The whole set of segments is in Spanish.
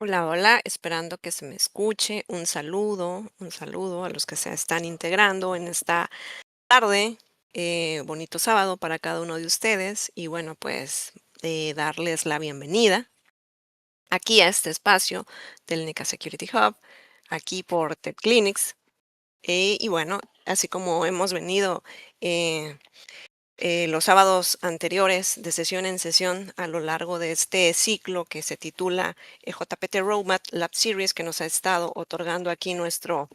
Hola, hola, esperando que se me escuche. Un saludo a los que se están integrando en esta tarde. Bonito sábado para cada uno de ustedes y bueno, pues darles la bienvenida aquí a este espacio del NICA Security Hub, aquí por Tech Clinics. Y bueno, así como hemos venido eh, los sábados anteriores de sesión en sesión a lo largo de este ciclo que se titula JPT Roadmap Lab Series que nos ha estado otorgando aquí nuestro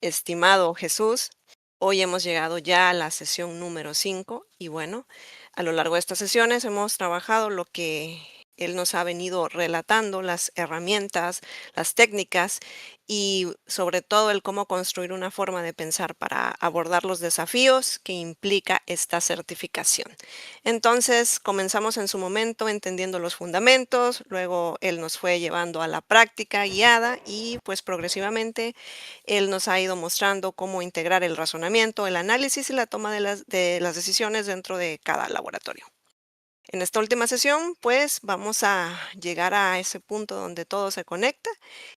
estimado Jesús. Hoy hemos llegado ya a la sesión número 5 y bueno, a lo largo de estas sesiones hemos trabajado lo que él nos ha venido relatando, las herramientas, las técnicas y sobre todo el cómo construir una forma de pensar para abordar los desafíos que implica esta certificación. Entonces, comenzamos en su momento entendiendo los fundamentos, luego él nos fue llevando a la práctica guiada y pues progresivamente él nos ha ido mostrando cómo integrar el razonamiento, el análisis y la toma de las decisiones dentro de cada laboratorio. En esta última sesión, pues vamos a llegar a ese punto donde todo se conecta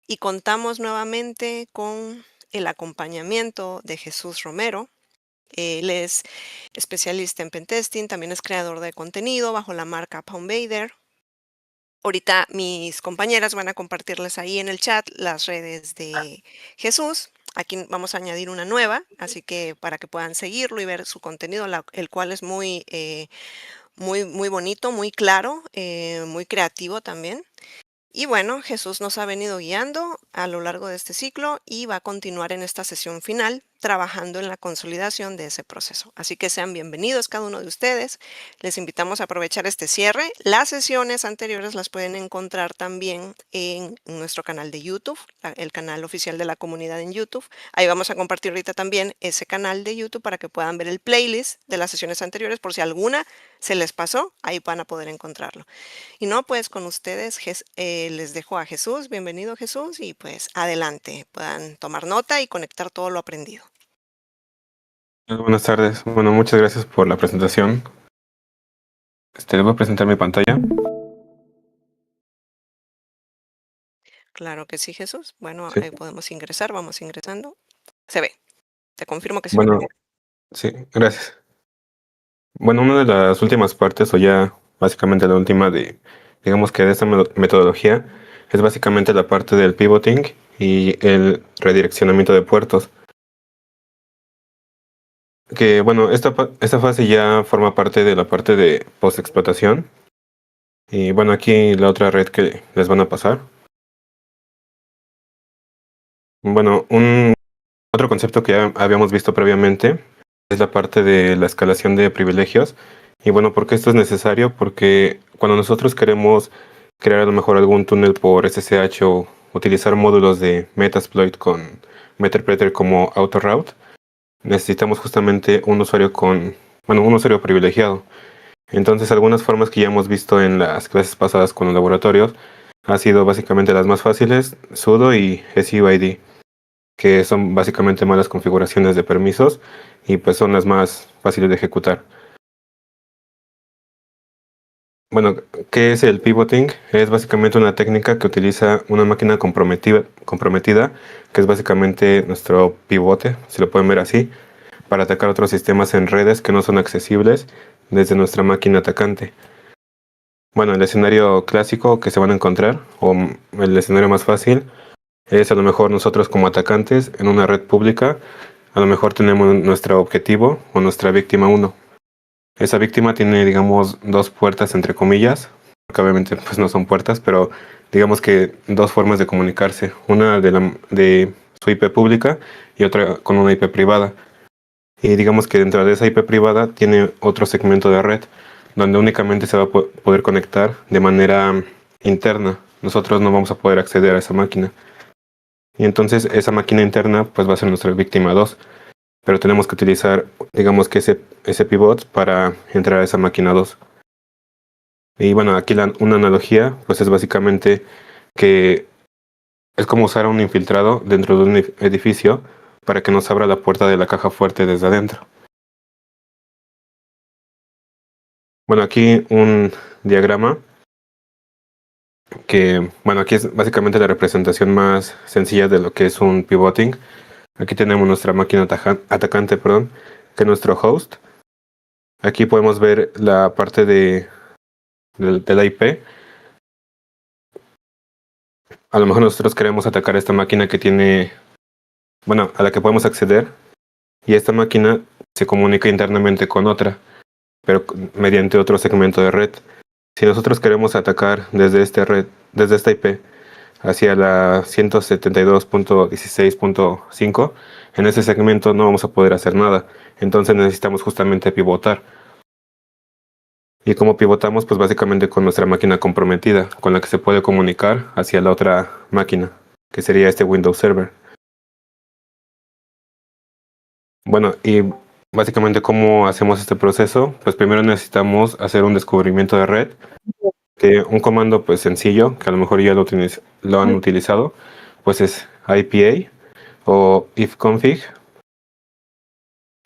y contamos nuevamente con el acompañamiento de Jesús Romero. Él es especialista en pentesting, también es creador de contenido bajo la marca Poundbader. Ahorita mis compañeras van a compartirles ahí en el chat las redes de Jesús. Aquí vamos a añadir una nueva, así que para que puedan seguirlo y ver su contenido, el cual es muy bonito, muy claro, muy creativo también. Y bueno, Jesús nos ha venido guiando a lo largo de este ciclo y va a continuar en esta sesión final trabajando en la consolidación de ese proceso. Así que sean bienvenidos cada uno de ustedes. Les invitamos a aprovechar este cierre. Las sesiones anteriores las pueden encontrar también en nuestro canal de YouTube, el canal oficial de la comunidad en YouTube. Ahí vamos a compartir ahorita también ese canal de YouTube para que puedan ver el playlist de las sesiones anteriores por si alguna se les pasó, ahí van a poder encontrarlo. Y no, pues con ustedes les dejo a Jesús. Bienvenido Jesús y pues adelante, puedan tomar nota y conectar todo lo aprendido. Buenas tardes. Bueno, muchas gracias por la presentación. Les voy a presentar mi pantalla. Claro que sí, Jesús. Bueno, Sí. podemos ingresar, vamos ingresando. Se ve. Te confirmo que se ve. Bueno, sí, gracias. Bueno, una de las últimas partes, o ya básicamente la última digamos que de esta metodología, es básicamente la parte del pivoting y el redireccionamiento de puertos. Que bueno, esta fase ya forma parte de la parte de post-explotación. Y bueno, aquí la otra red que les van a pasar. Bueno, otro concepto que ya habíamos visto previamente es la parte de la escalación de privilegios. Y bueno, ¿por qué esto es necesario? Porque cuando nosotros queremos crear a lo mejor algún túnel por SSH o utilizar módulos de Metasploit con Meterpreter como AutoRoute, necesitamos justamente un usuario privilegiado. Entonces, algunas formas que ya hemos visto en las clases pasadas con los laboratorios han sido básicamente las más fáciles, sudo y SUID, que son básicamente malas configuraciones de permisos y pues son las más fáciles de ejecutar. Bueno, ¿qué es el pivoting? Es básicamente una técnica que utiliza una máquina comprometida, que es básicamente nuestro pivote, si lo pueden ver así, para atacar otros sistemas en redes que no son accesibles desde nuestra máquina atacante. Bueno, el escenario clásico que se van a encontrar, o el escenario más fácil, es a lo mejor nosotros como atacantes en una red pública. A lo mejor tenemos nuestro objetivo o nuestra víctima 1. Esa víctima tiene, digamos, dos puertas entre comillas, porque obviamente pues no son puertas, pero digamos que dos formas de comunicarse. Una de su IP pública y otra con una IP privada. Y digamos que dentro de esa IP privada tiene otro segmento de red, donde únicamente se va a poder conectar de manera interna. Nosotros no vamos a poder acceder a esa máquina. Y entonces esa máquina interna pues va a ser nuestra víctima 2, pero tenemos que utilizar, digamos que ese pivot para entrar a esa máquina 2. Y bueno, aquí una analogía pues es básicamente que es como usar un infiltrado dentro de un edificio para que nos abra la puerta de la caja fuerte desde adentro. Bueno, aquí un diagrama que, bueno, aquí es básicamente la representación más sencilla de lo que es un pivoting. Aquí tenemos nuestra máquina atacante, perdón, que es nuestro host. Aquí podemos ver la parte de la IP. A lo mejor nosotros queremos atacar esta máquina que tiene, bueno, a la que podemos acceder, y esta máquina se comunica internamente con otra, pero mediante otro segmento de red. Si nosotros queremos atacar desde esta IP hacia la 172.16.5, en ese segmento no vamos a poder hacer nada. Entonces necesitamos justamente pivotar. ¿Y cómo pivotamos? Pues básicamente con nuestra máquina comprometida, con la que se puede comunicar hacia la otra máquina, que sería este Windows Server. Bueno, y básicamente cómo hacemos este proceso, pues primero necesitamos hacer un descubrimiento de red, que un comando pues sencillo, que a lo mejor ya lo han utilizado, pues es IPA o ifconfig.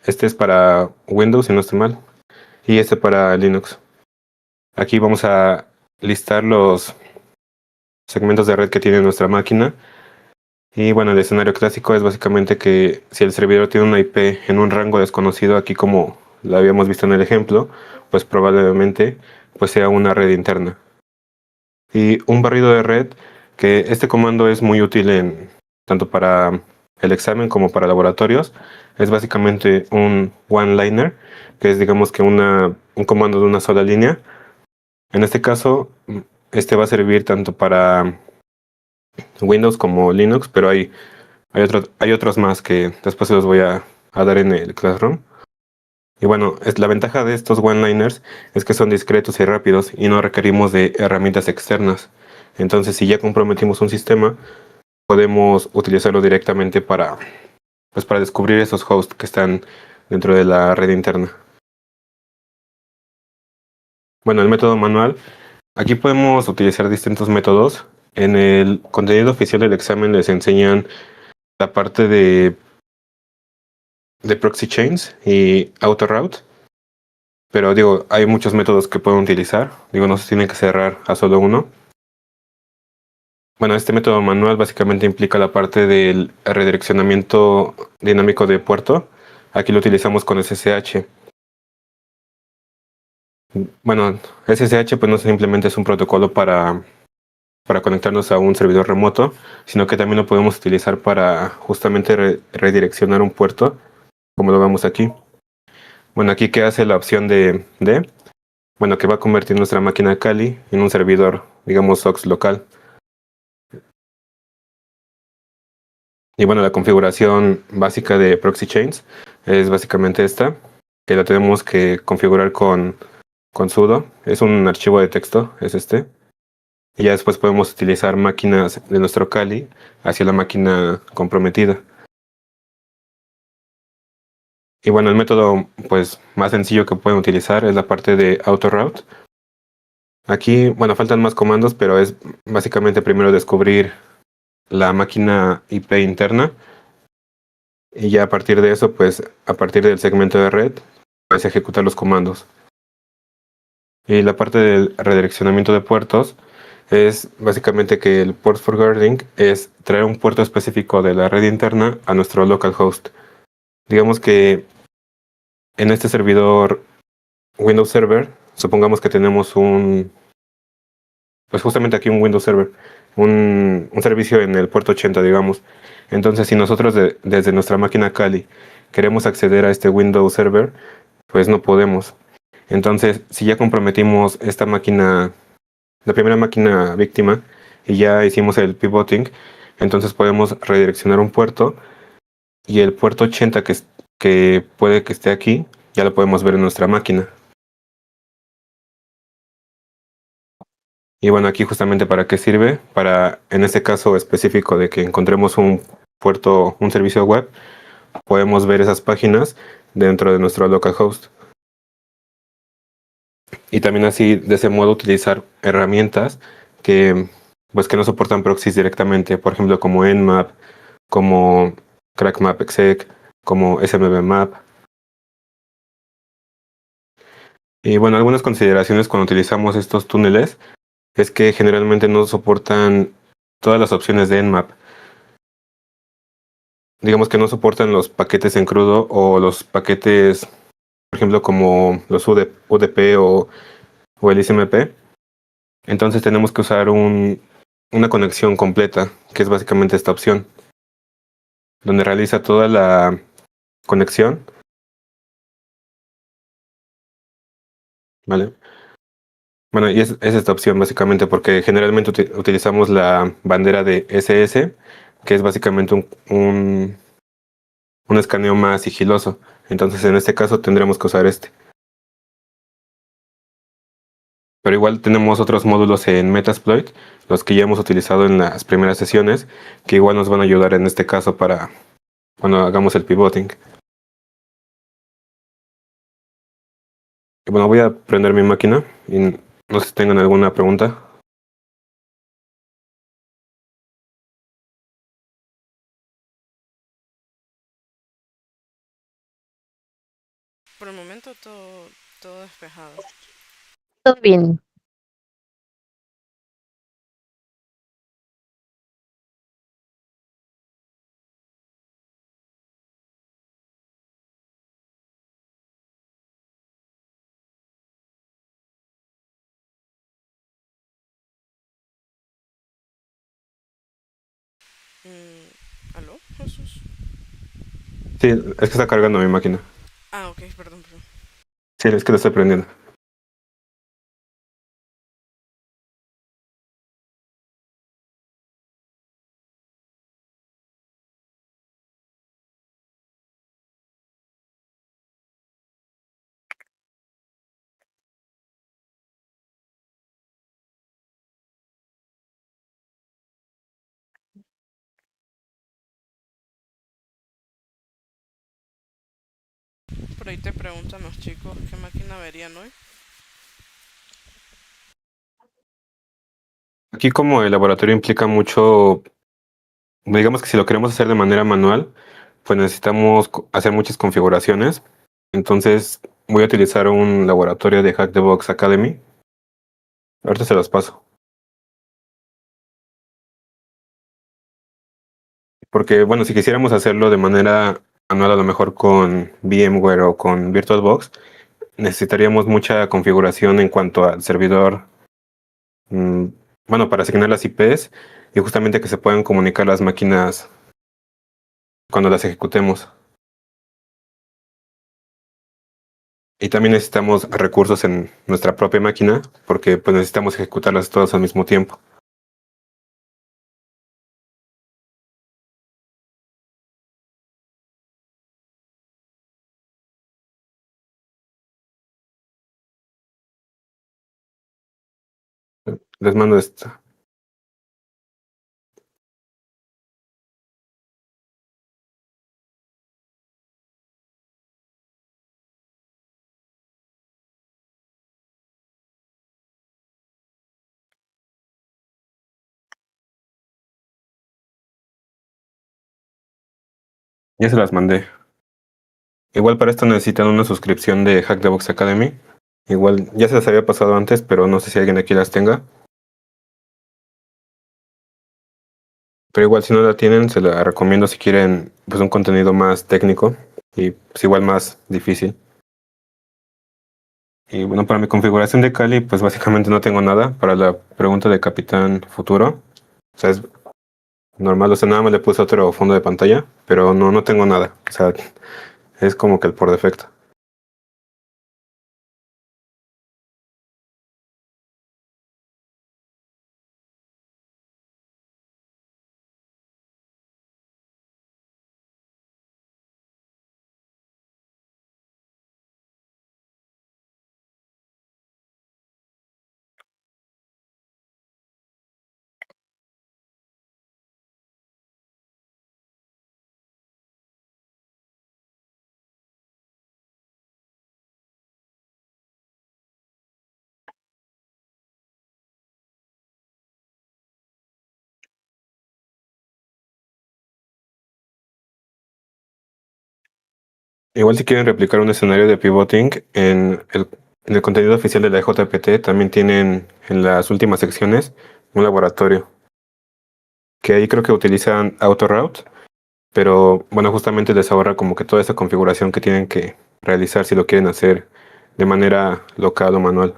Este es para Windows, si no estoy mal, y este para Linux. Aquí vamos a listar los segmentos de red que tiene nuestra máquina. Y bueno, el escenario clásico es básicamente que si el servidor tiene una IP en un rango desconocido, aquí como lo habíamos visto en el ejemplo, pues probablemente pues sea una red interna. Y un barrido de red, que este comando es muy útil tanto para el examen como para laboratorios, es básicamente un one-liner, que es digamos que un comando de una sola línea. En este caso, este va a servir tanto para Windows como Linux, pero hay otros más que después se los voy a dar en el Classroom. Y bueno, la ventaja de estos one-liners es que son discretos y rápidos y no requerimos de herramientas externas. Entonces, si ya comprometimos un sistema, podemos utilizarlo directamente para descubrir esos hosts que están dentro de la red interna. Bueno, el método manual. Aquí podemos utilizar distintos métodos. En el contenido oficial del examen les enseñan la parte de proxy chains y autoroute. Pero digo, hay muchos métodos que pueden utilizar. Digo, no se tienen que cerrar a solo uno. Bueno, este método manual básicamente implica la parte del redireccionamiento dinámico de puerto. Aquí lo utilizamos con SSH. Bueno, SSH pues no simplemente es un protocolo para conectarnos a un servidor remoto, sino que también lo podemos utilizar para justamente redireccionar un puerto, como lo vemos aquí. Bueno, aquí ¿qué hace la opción bueno, que va a convertir nuestra máquina Kali en un servidor, digamos, SOX local. Y bueno, la configuración básica de proxy chains es básicamente esta, que la tenemos que configurar con sudo. Es un archivo de texto, es este. Y ya después podemos utilizar máquinas de nuestro Kali hacia la máquina comprometida. Y bueno, el método pues más sencillo que pueden utilizar es la parte de autoroute. Aquí, bueno, faltan más comandos, pero es básicamente primero descubrir la máquina IP interna y ya a partir de eso, pues a partir del segmento de red, puedes ejecutar los comandos. Y la parte del redireccionamiento de puertos es básicamente que el port forwarding es traer un puerto específico de la red interna a nuestro localhost. Digamos que en este servidor Windows Server, supongamos que tenemos pues justamente aquí un Windows Server, un servicio en el puerto 80, digamos. Entonces, si nosotros desde nuestra máquina Kali queremos acceder a este Windows Server, pues no podemos. Entonces, si ya comprometimos esta máquina, la primera máquina víctima, y ya hicimos el pivoting, entonces podemos redireccionar un puerto y el puerto 80 que puede que esté aquí, ya lo podemos ver en nuestra máquina. Y bueno, aquí justamente para qué sirve, para en este caso específico de que encontremos un puerto, un servicio web, podemos ver esas páginas dentro de nuestro localhost. Y también así, de ese modo, utilizar herramientas que no soportan proxies directamente, por ejemplo, como Nmap, como CrackMapExec, como SMBMap. Y bueno, algunas consideraciones cuando utilizamos estos túneles es que generalmente no soportan todas las opciones de Nmap. Digamos que no soportan los paquetes en crudo o los paquetes, por ejemplo, como los UDP o el XMP. Entonces tenemos que usar una conexión completa, que es básicamente esta opción, donde realiza toda la conexión, ¿vale? Bueno, y es esta opción básicamente porque generalmente utilizamos la bandera de SS, que es básicamente un escaneo más sigiloso. Entonces en este caso tendremos que usar este. Pero igual tenemos otros módulos en Metasploit, los que ya hemos utilizado en las primeras sesiones, que igual nos van a ayudar en este caso para cuando hagamos el pivoting. Y bueno, voy a prender mi máquina y no sé si tengan alguna pregunta. Por el momento todo despejado. Todo bien. ¿Aló, Jesús? Sí, es que está cargando mi máquina. Ah, ok, perdón, perdón. Sí, es que la estoy prendiendo. Por ahí te preguntan los chicos qué máquina verían hoy. Aquí como el laboratorio implica mucho, digamos que si lo queremos hacer de manera manual, pues necesitamos hacer muchas configuraciones. Entonces voy a utilizar un laboratorio de Hack the Box Academy. Ahorita se los paso. Porque, bueno, si quisiéramos hacerlo de manera manual, a lo mejor con VMware o con VirtualBox, necesitaríamos mucha configuración en cuanto al servidor, mm, bueno, para asignar las IPs y justamente que se puedan comunicar las máquinas cuando las ejecutemos. Y también necesitamos recursos en nuestra propia máquina porque pues necesitamos ejecutarlas todas al mismo tiempo. Les mando esto. Ya se las mandé. Igual para esto necesitan una suscripción de Hack the Box Academy. Igual ya se las había pasado antes, pero no sé si alguien aquí las tenga. Pero igual si no la tienen, se la recomiendo si quieren pues un contenido más técnico y pues igual más difícil. Y bueno, para mi configuración de Kali, pues básicamente no tengo nada. Para la pregunta de Capitán Futuro, o sea, es normal, o sea, nada más le puse otro fondo de pantalla, pero no tengo nada. O sea, es como que el por defecto. Igual si quieren replicar un escenario de pivoting en el En el contenido oficial de la JPT también tienen en las últimas secciones un laboratorio, que ahí creo que utilizan AutoRoute, pero bueno, justamente les ahorra como que toda esa configuración que tienen que realizar si lo quieren hacer de manera local o manual.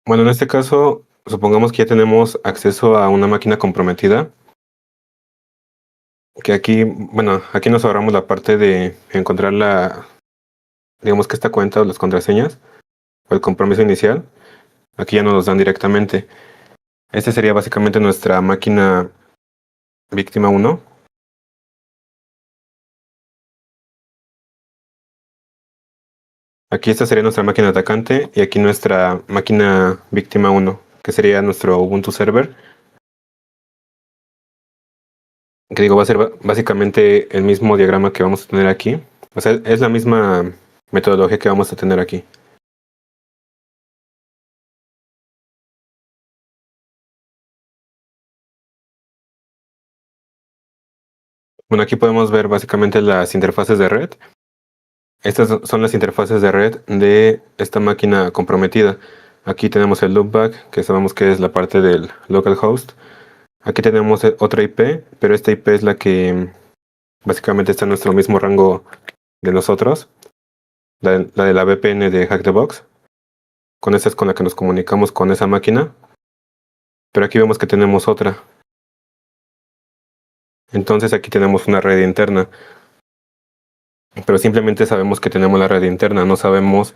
Bueno, en este caso, supongamos que ya tenemos acceso a una máquina comprometida, que aquí, bueno, aquí nos ahorramos la parte de encontrar digamos que esta cuenta o las contraseñas o el compromiso inicial. Aquí ya nos los dan directamente. Esta sería básicamente nuestra máquina víctima 1. Aquí esta sería nuestra máquina atacante y aquí nuestra máquina víctima 1, que sería nuestro Ubuntu server. Que digo, va a ser básicamente el mismo diagrama que vamos a tener aquí. O sea, es la misma metodología que vamos a tener aquí. Bueno, aquí podemos ver básicamente las interfaces de red. Estas son las interfaces de red de esta máquina comprometida. Aquí tenemos el loopback, que sabemos que es la parte del localhost. Aquí tenemos otra IP, pero esta IP es la que básicamente está en nuestro mismo rango de nosotros, la de la VPN de Hack the Box. Con esa es con la que nos comunicamos con esa máquina. Pero aquí vemos que tenemos otra. Entonces aquí tenemos una red interna. Pero simplemente sabemos que tenemos la red interna, no sabemos,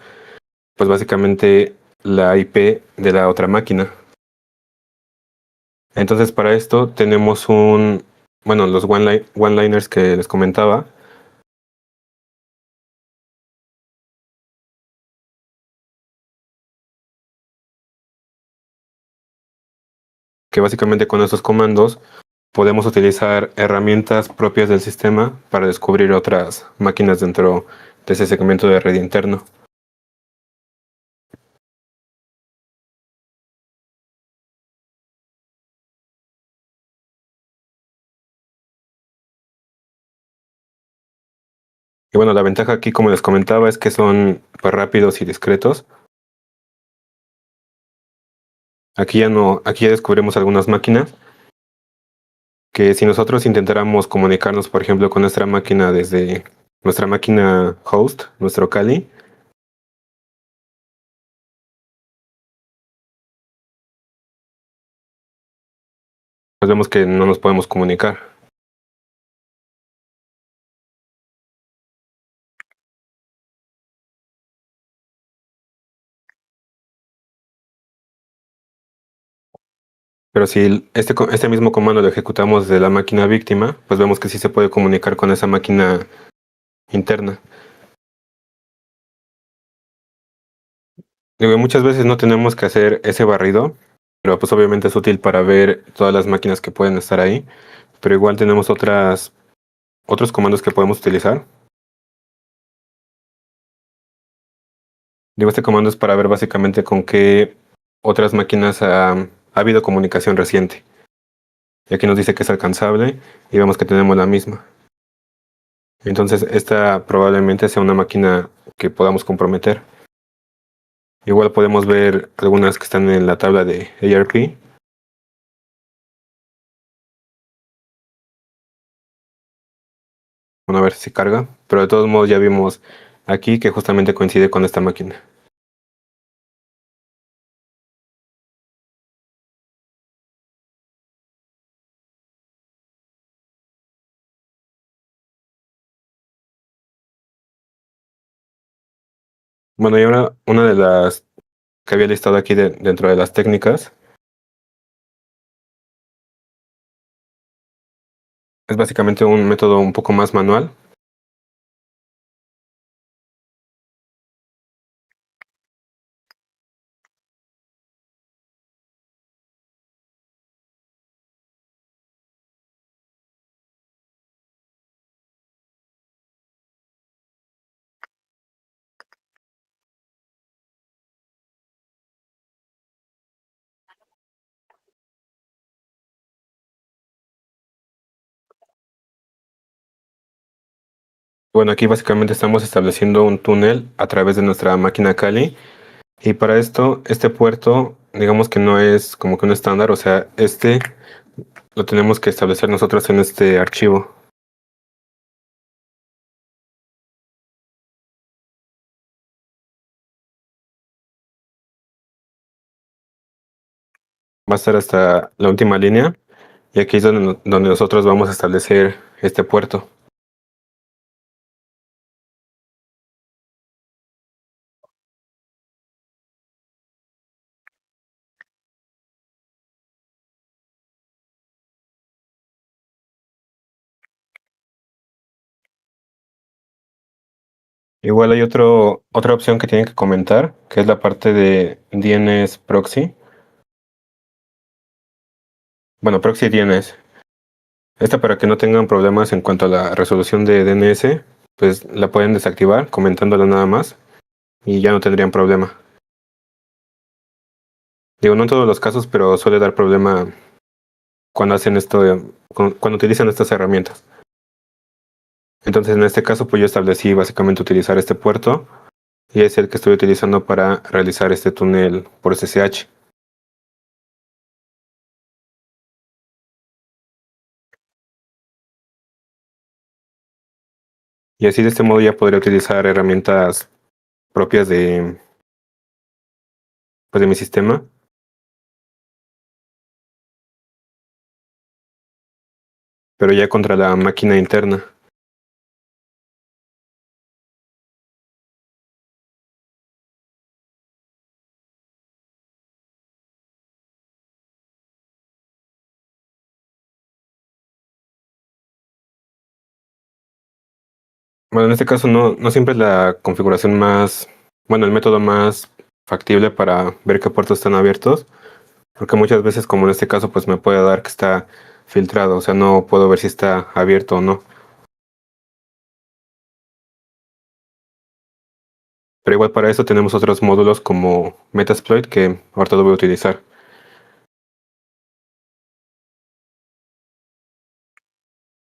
pues básicamente la IP de la otra máquina. Entonces para esto tenemos bueno, los one-liners que les comentaba. Que básicamente con estos comandos podemos utilizar herramientas propias del sistema para descubrir otras máquinas dentro de ese segmento de red interno. Y bueno, la ventaja aquí, como les comentaba, es que son pues, rápidos y discretos. Aquí ya descubrimos algunas máquinas que si nosotros intentáramos comunicarnos, por ejemplo, con nuestra máquina desde nuestra máquina host, nuestro Kali, pues vemos que no nos podemos comunicar. Pero si este mismo comando lo ejecutamos de la máquina víctima, pues vemos que sí se puede comunicar con esa máquina interna. Digo, muchas veces no tenemos que hacer ese barrido, pero pues obviamente es útil para ver todas las máquinas que pueden estar ahí. Pero igual tenemos otros comandos que podemos utilizar. Digo, este comando es para ver básicamente con qué otras máquinas ha habido comunicación reciente. Y aquí nos dice que es alcanzable y vemos que tenemos la misma. Entonces esta probablemente sea una máquina que podamos comprometer. Igual podemos ver algunas que están en la tabla de ARP. Bueno, a ver si carga. Pero de todos modos ya vimos aquí que justamente coincide con esta máquina. Bueno, y ahora una de las que había listado aquí dentro de las técnicas es básicamente un método un poco más manual. Bueno, aquí básicamente estamos estableciendo un túnel a través de nuestra máquina Kali. Y para esto, este puerto, digamos que no es como que un estándar, o sea, este lo tenemos que establecer nosotros en este archivo. Va a estar hasta la última línea y aquí es donde nosotros vamos a establecer este puerto. Igual hay otra opción que tienen que comentar, que es la parte de DNS proxy. Bueno, proxy DNS. Esta para que no tengan problemas en cuanto a la resolución de DNS, pues la pueden desactivar comentándola nada más y ya no tendrían problema. Digo, no en todos los casos, pero suele dar problema cuando hacen esto, cuando utilizan estas herramientas. Entonces, en este caso, pues yo establecí básicamente utilizar este puerto y es el que estoy utilizando para realizar este túnel por SSH. Y así de este modo ya podría utilizar herramientas propias pues, de mi sistema. Pero ya contra la máquina interna. Bueno, en este caso no siempre es la configuración más, bueno, el método más factible para ver qué puertos están abiertos, porque muchas veces, como en este caso, pues me puede dar que está filtrado, o sea, no puedo ver si está abierto o no. Pero igual para eso tenemos otros módulos como Metasploit que ahorita lo voy a utilizar.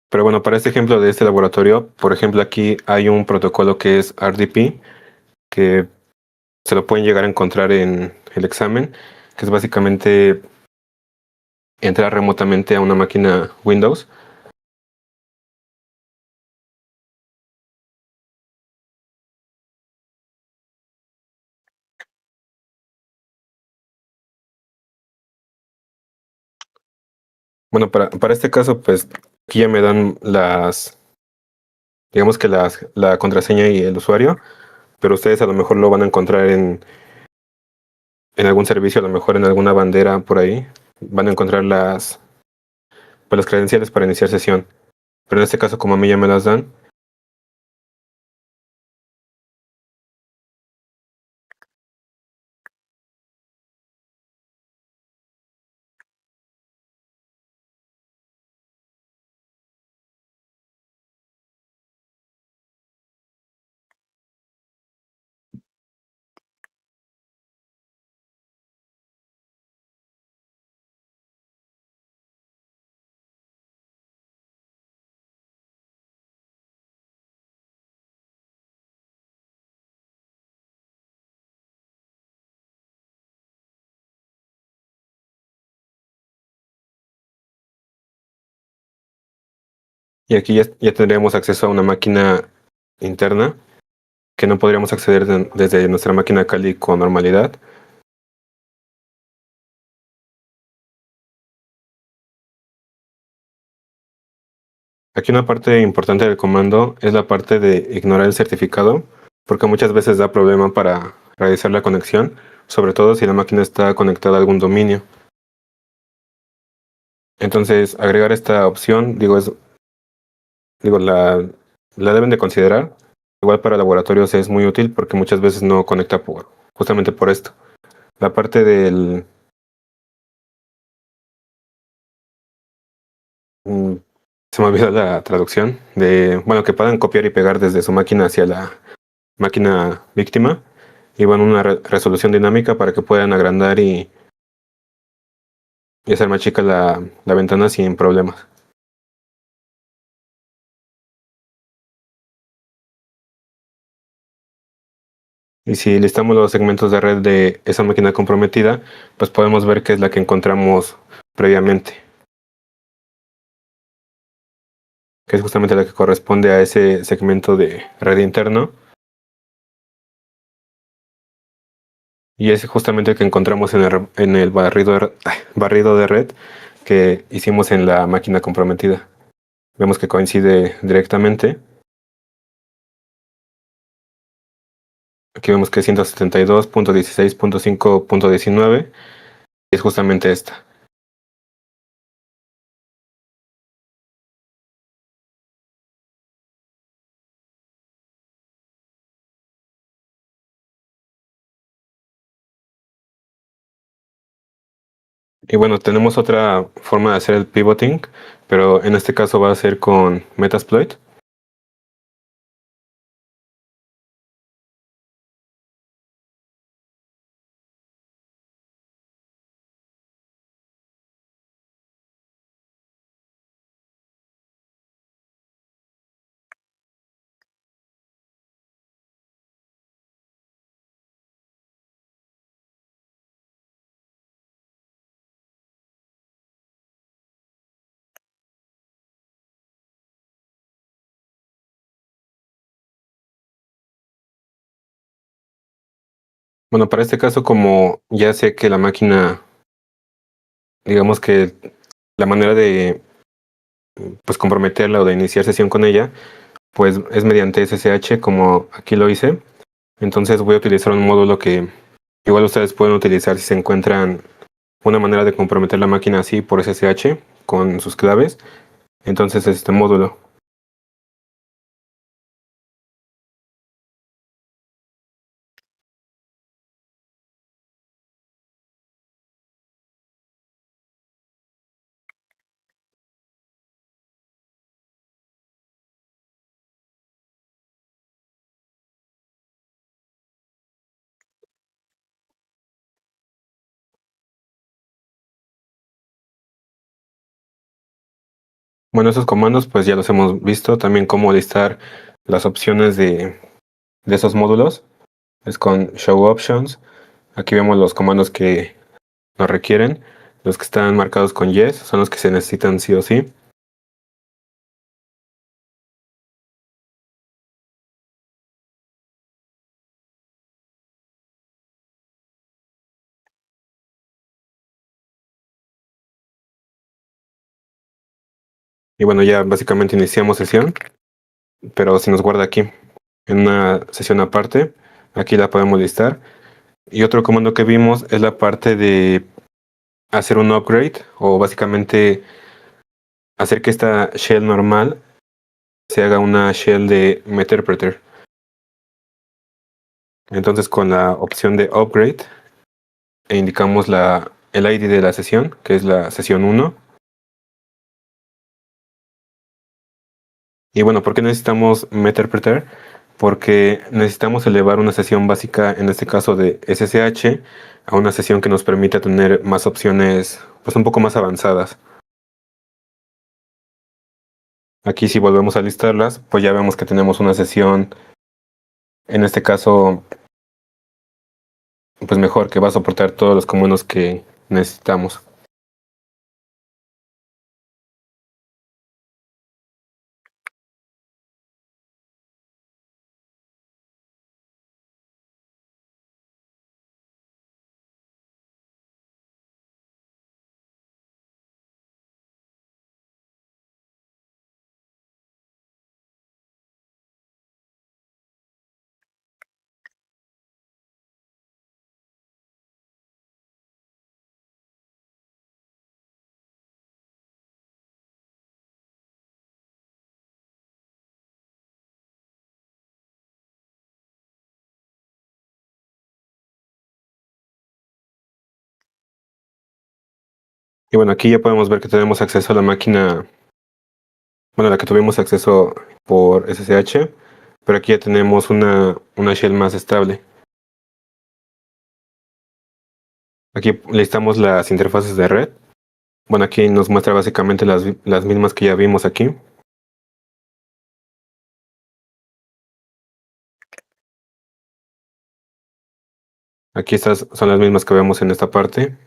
Pero bueno, para este ejemplo de este laboratorio, por ejemplo, aquí hay un protocolo que es RDP, que se lo pueden llegar a encontrar en el examen, que es básicamente entrar remotamente a una máquina Windows. Bueno, para este caso, pues aquí ya me dan digamos que la contraseña y el usuario, pero ustedes a lo mejor lo van a encontrar en algún servicio, a lo mejor en alguna bandera por ahí. Van a encontrar pues, las credenciales para iniciar sesión. Pero en este caso, como a mí ya me las dan, y aquí ya tendríamos acceso a una máquina interna que no podríamos acceder desde nuestra máquina Kali con normalidad. Aquí una parte importante del comando es la parte de ignorar el certificado, porque muchas veces da problema para realizar la conexión, sobre todo si la máquina está conectada a algún dominio. Entonces, agregar esta opción, digo, la deben de considerar. Igual para laboratorios es muy útil porque muchas veces no conecta justamente por esto. La parte mm, se me olvidó la traducción, bueno, que puedan copiar y pegar desde su máquina hacia la máquina víctima. Y bueno, una resolución dinámica para que puedan agrandar y hacer más chica la ventana sin problemas. Y si listamos los segmentos de red de esa máquina comprometida, pues podemos ver que es la que encontramos previamente, que es justamente la que corresponde a ese segmento de red interno. Y es justamente el que encontramos en el barrido de red que hicimos en la máquina comprometida. Vemos que coincide directamente. Aquí vemos que es 172.16.5.19 y es justamente esta. Y bueno, tenemos otra forma de hacer el pivoting, pero en este caso va a ser con Metasploit. Bueno, para este caso, como ya sé que la máquina, digamos que la manera de pues comprometerla o de iniciar sesión con ella, pues es mediante SSH, como aquí lo hice. Entonces voy a utilizar un módulo que igual ustedes pueden utilizar si se encuentran una manera de comprometer la máquina así por SSH con sus claves. Entonces este módulo. Bueno, esos comandos pues ya los hemos visto. También cómo listar las opciones de esos módulos. Es con Show Options. Aquí vemos los comandos que nos requieren. Los que están marcados con Yes son los que se necesitan sí o sí. Y bueno, ya básicamente iniciamos sesión, pero se nos guarda aquí, en una sesión aparte. Aquí la podemos listar. Y otro comando que vimos es la parte de hacer un upgrade, o básicamente hacer que esta shell normal se haga una shell de Meterpreter. Entonces con la opción de upgrade indicamos el ID de la sesión, que es la sesión 1. Y bueno, ¿por qué necesitamos Meterpreter? Porque necesitamos elevar una sesión básica, en este caso de SSH, a una sesión que nos permita tener más opciones, pues un poco más avanzadas. Aquí si volvemos a listarlas, pues ya vemos que tenemos una sesión, en este caso, pues mejor, que va a soportar todos los comandos que necesitamos. Y bueno, aquí ya podemos ver que tenemos acceso a la máquina, bueno, la que tuvimos acceso por SSH, pero aquí ya tenemos una shell más estable. Aquí listamos las interfaces de red. Bueno, aquí nos muestra básicamente las mismas que ya vimos aquí. Aquí estas son las mismas que vemos en esta parte.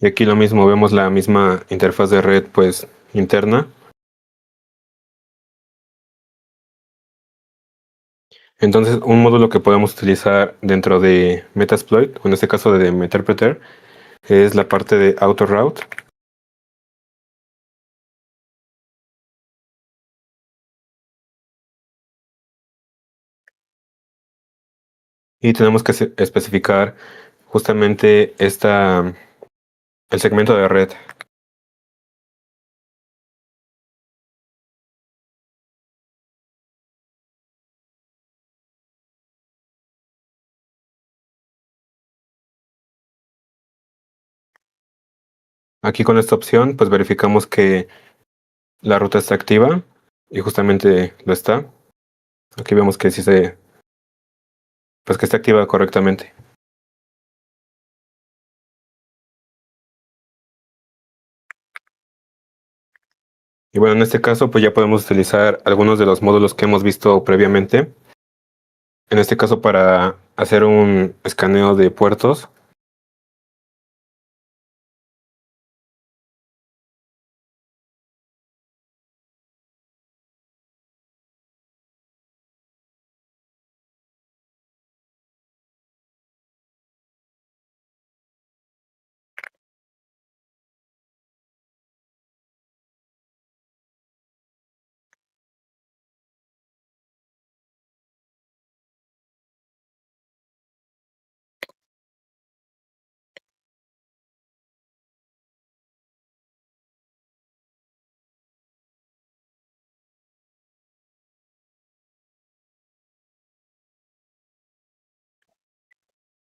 Y aquí lo mismo, vemos la misma interfaz de red pues interna. Entonces, un módulo que podemos utilizar dentro de Metasploit, o en este caso de Meterpreter, es la parte de AutoRoute. Y tenemos que especificar justamente el segmento de red. Aquí con esta opción, pues verificamos que la ruta está activa y justamente lo está. Aquí vemos que sí pues que está activa correctamente. Y bueno, en este caso, pues ya podemos utilizar algunos de los módulos que hemos visto previamente. En este caso, para hacer un escaneo de puertos.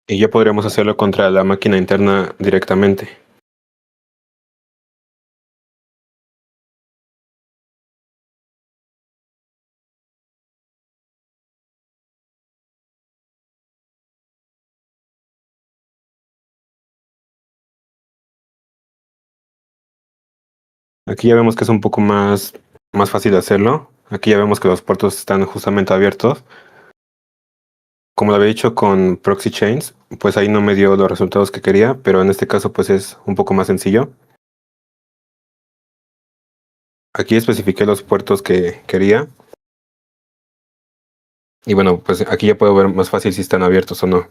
Y ya podríamos hacerlo contra la máquina interna directamente. Aquí ya vemos que es un poco más fácil hacerlo. Aquí ya vemos que los puertos están justamente abiertos. Como lo había dicho con Proxy Chains, pues ahí no me dio los resultados que quería, pero en este caso pues es un poco más sencillo. Aquí especifiqué los puertos que quería. Y bueno, pues aquí ya puedo ver más fácil si están abiertos o no.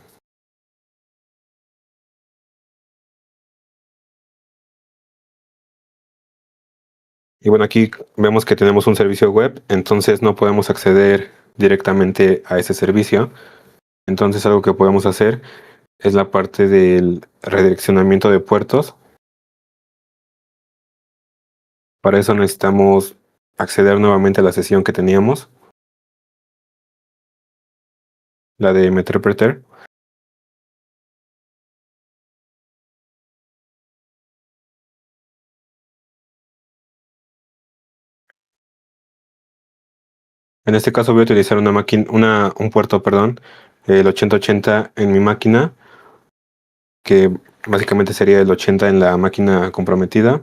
Y bueno, aquí vemos que tenemos un servicio web, entonces no podemos acceder directamente a ese servicio. Entonces algo que podemos hacer es la parte del redireccionamiento de puertos. Para eso necesitamos acceder nuevamente a la sesión que teníamos, la de Meterpreter. En este caso voy a utilizar un puerto, perdón, el 8080 en mi máquina, que básicamente sería el 80 en la máquina comprometida.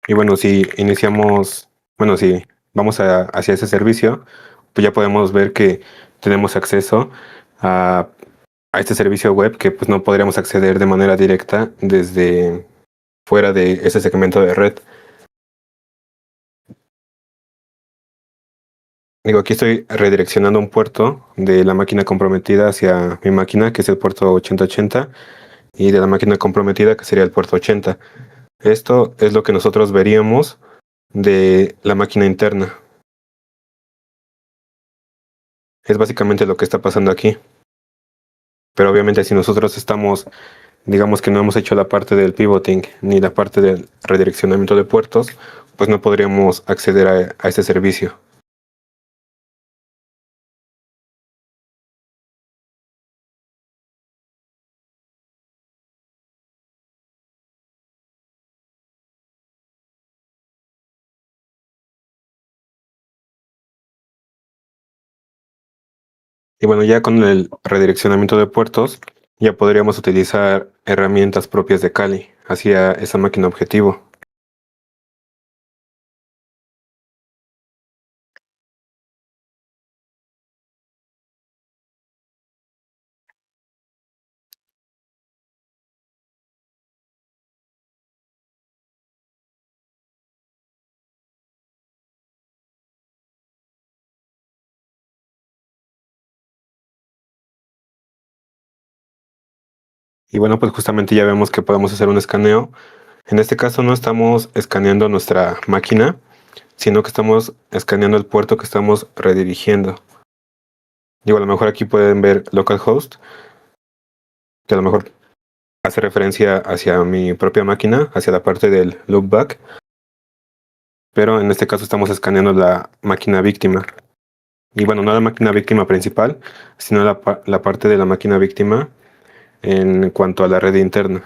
Y bueno, si vamos hacia ese servicio, pues ya podemos ver que tenemos acceso a, a este servicio web que pues no podríamos acceder de manera directa desde fuera de ese segmento de red. Digo, aquí estoy redireccionando un puerto de la máquina comprometida hacia mi máquina, que es el puerto 8080, y de la máquina comprometida, que sería el puerto 80. Esto es lo que nosotros veríamos de la máquina interna. Es básicamente lo que está pasando aquí. Pero obviamente si nosotros digamos que no hemos hecho la parte del pivoting ni la parte del redireccionamiento de puertos, pues no podríamos acceder a ese servicio. Y bueno, ya con el redireccionamiento de puertos, ya podríamos utilizar herramientas propias de Kali hacia esa máquina objetivo. Y bueno, pues justamente ya vemos que podemos hacer un escaneo. En este caso no estamos escaneando nuestra máquina, sino que estamos escaneando el puerto que estamos redirigiendo. Digo, a lo mejor aquí pueden ver localhost, que a lo mejor hace referencia hacia mi propia máquina, hacia la parte del loopback, pero en este caso estamos escaneando la máquina víctima. Y bueno, no la máquina víctima principal, sino la parte de la máquina víctima en cuanto a la red interna.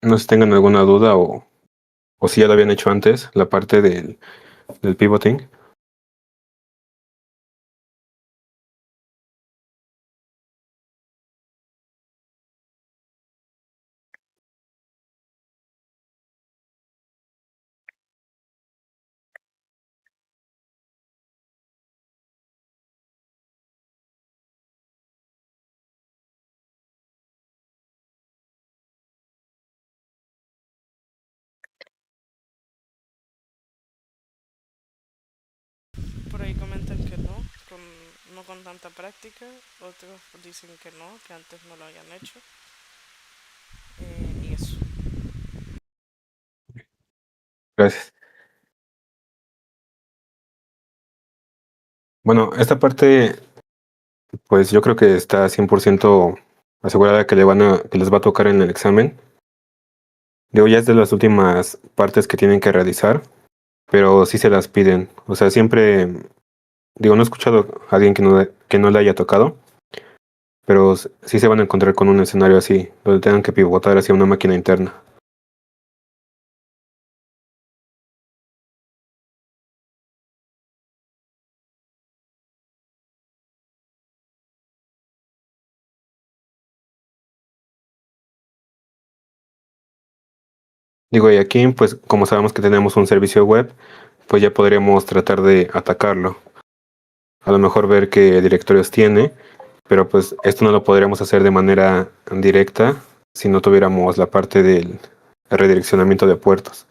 No sé si tengan alguna duda o si ya lo habían hecho antes, la parte del pivoting. Por ahí comentan que no, no con tanta práctica, otros dicen que no, que antes no lo habían hecho. Y eso. Gracias. Bueno, esta parte, pues yo creo que está 100% asegurada que, que les va a tocar en el examen. Digo, ya es de las últimas partes que tienen que realizar, pero sí se las piden. O sea, siempre, digo, no he escuchado a alguien que no le haya tocado, pero sí se van a encontrar con un escenario así, donde tengan que pivotar hacia una máquina interna. Digo, y aquí, pues como sabemos que tenemos un servicio web, pues ya podríamos tratar de atacarlo. A lo mejor ver qué directorios tiene, pero pues esto no lo podríamos hacer de manera directa si no tuviéramos la parte del redireccionamiento de puertos.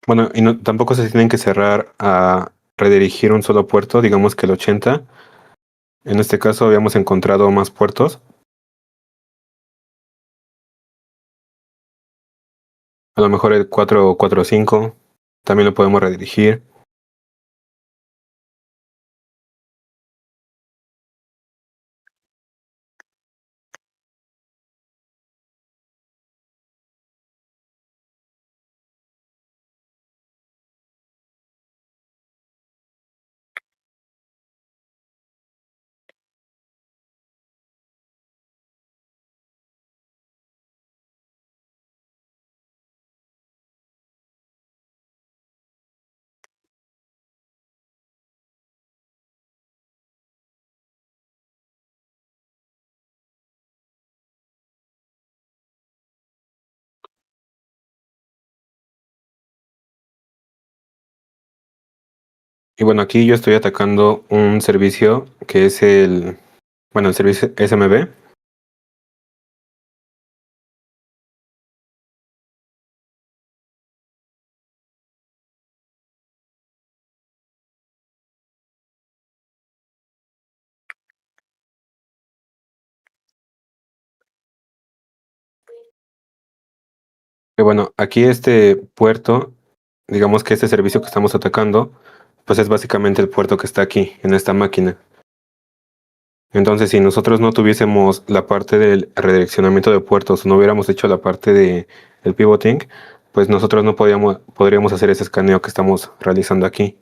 Bueno, y no, tampoco se tienen que cerrar a redirigir un solo puerto, digamos que el 80. En este caso habíamos encontrado más puertos. A lo mejor el 445 también lo podemos redirigir. Y bueno, aquí yo estoy atacando un servicio que es bueno, el servicio SMB. Y bueno, aquí este puerto, digamos que este servicio que estamos atacando, pues es básicamente el puerto que está aquí, en esta máquina. Entonces, si nosotros no tuviésemos la parte del redireccionamiento de puertos, no hubiéramos hecho la parte de el pivoting, pues nosotros no podríamos hacer ese escaneo que estamos realizando aquí,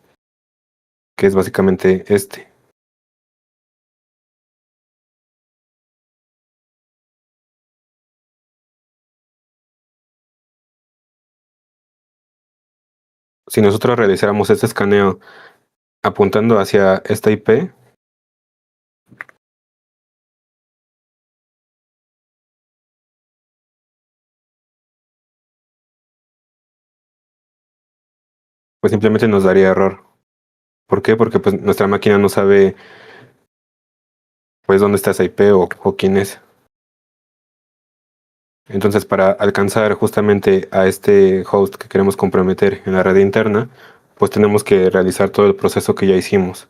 que es básicamente este. Si nosotros realizáramos este escaneo apuntando hacia esta IP, pues simplemente nos daría error. ¿Por qué? Porque pues nuestra máquina no sabe pues dónde está esa IP o quién es. Entonces, para alcanzar justamente a este host que queremos comprometer en la red interna, pues tenemos que realizar todo el proceso que ya hicimos.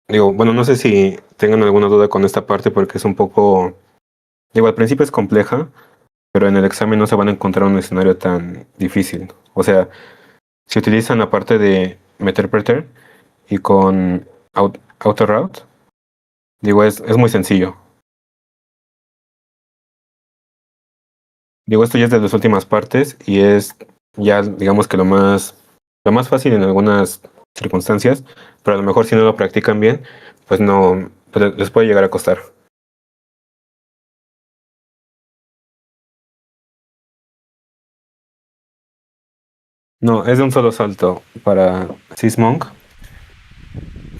Digo, bueno, no sé si tengan alguna duda con esta parte porque es un poco, digo, al principio es compleja, pero en el examen no se van a encontrar un escenario tan difícil. O sea, si utilizan la parte de Meterpreter y con AutoRoute, digo, es muy sencillo. Digo, esto ya es de las últimas partes y es ya, digamos que lo más fácil en algunas circunstancias, pero a lo mejor si no lo practican bien, pues no, pues les puede llegar a costar. No, es de un solo salto para Sysmonk.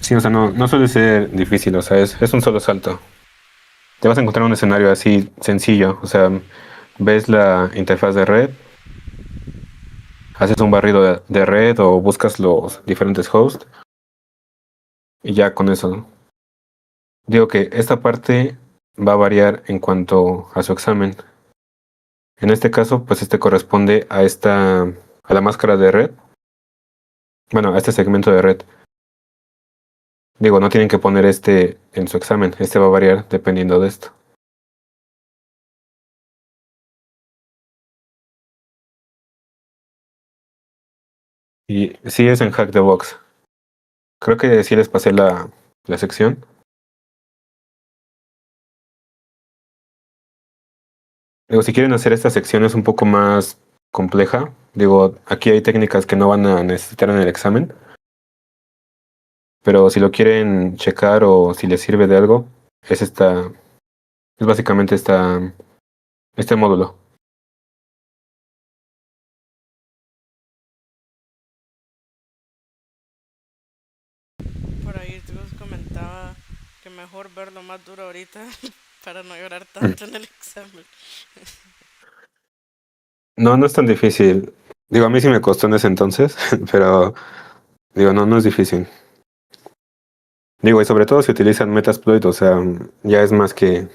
Sí, o sea, no suele ser difícil, o sea, es un solo salto. Te vas a encontrar un escenario así sencillo, o sea, ves la interfaz de red, haces un barrido de red o buscas los diferentes hosts y ya con eso, ¿no? Digo que esta parte va a variar en cuanto a su examen. En este caso, pues este corresponde a la máscara de red, bueno, a este segmento de red. Digo, no tienen que poner este en su examen, este va a variar dependiendo de esto. Y sí es en Hack the Box. Creo que sí les pasé la sección. Digo, si quieren hacer esta sección es un poco más compleja. Digo, aquí hay técnicas que no van a necesitar en el examen, pero si lo quieren checar o si les sirve de algo, es básicamente este módulo. Por ahí Dios comentaba que mejor verlo más duro ahorita para no llorar tanto en el examen. No, no es tan difícil. Digo, a mí sí me costó en ese entonces, pero digo, no es difícil. Digo, y sobre todo si utilizan Metasploit, o sea, ya es más que,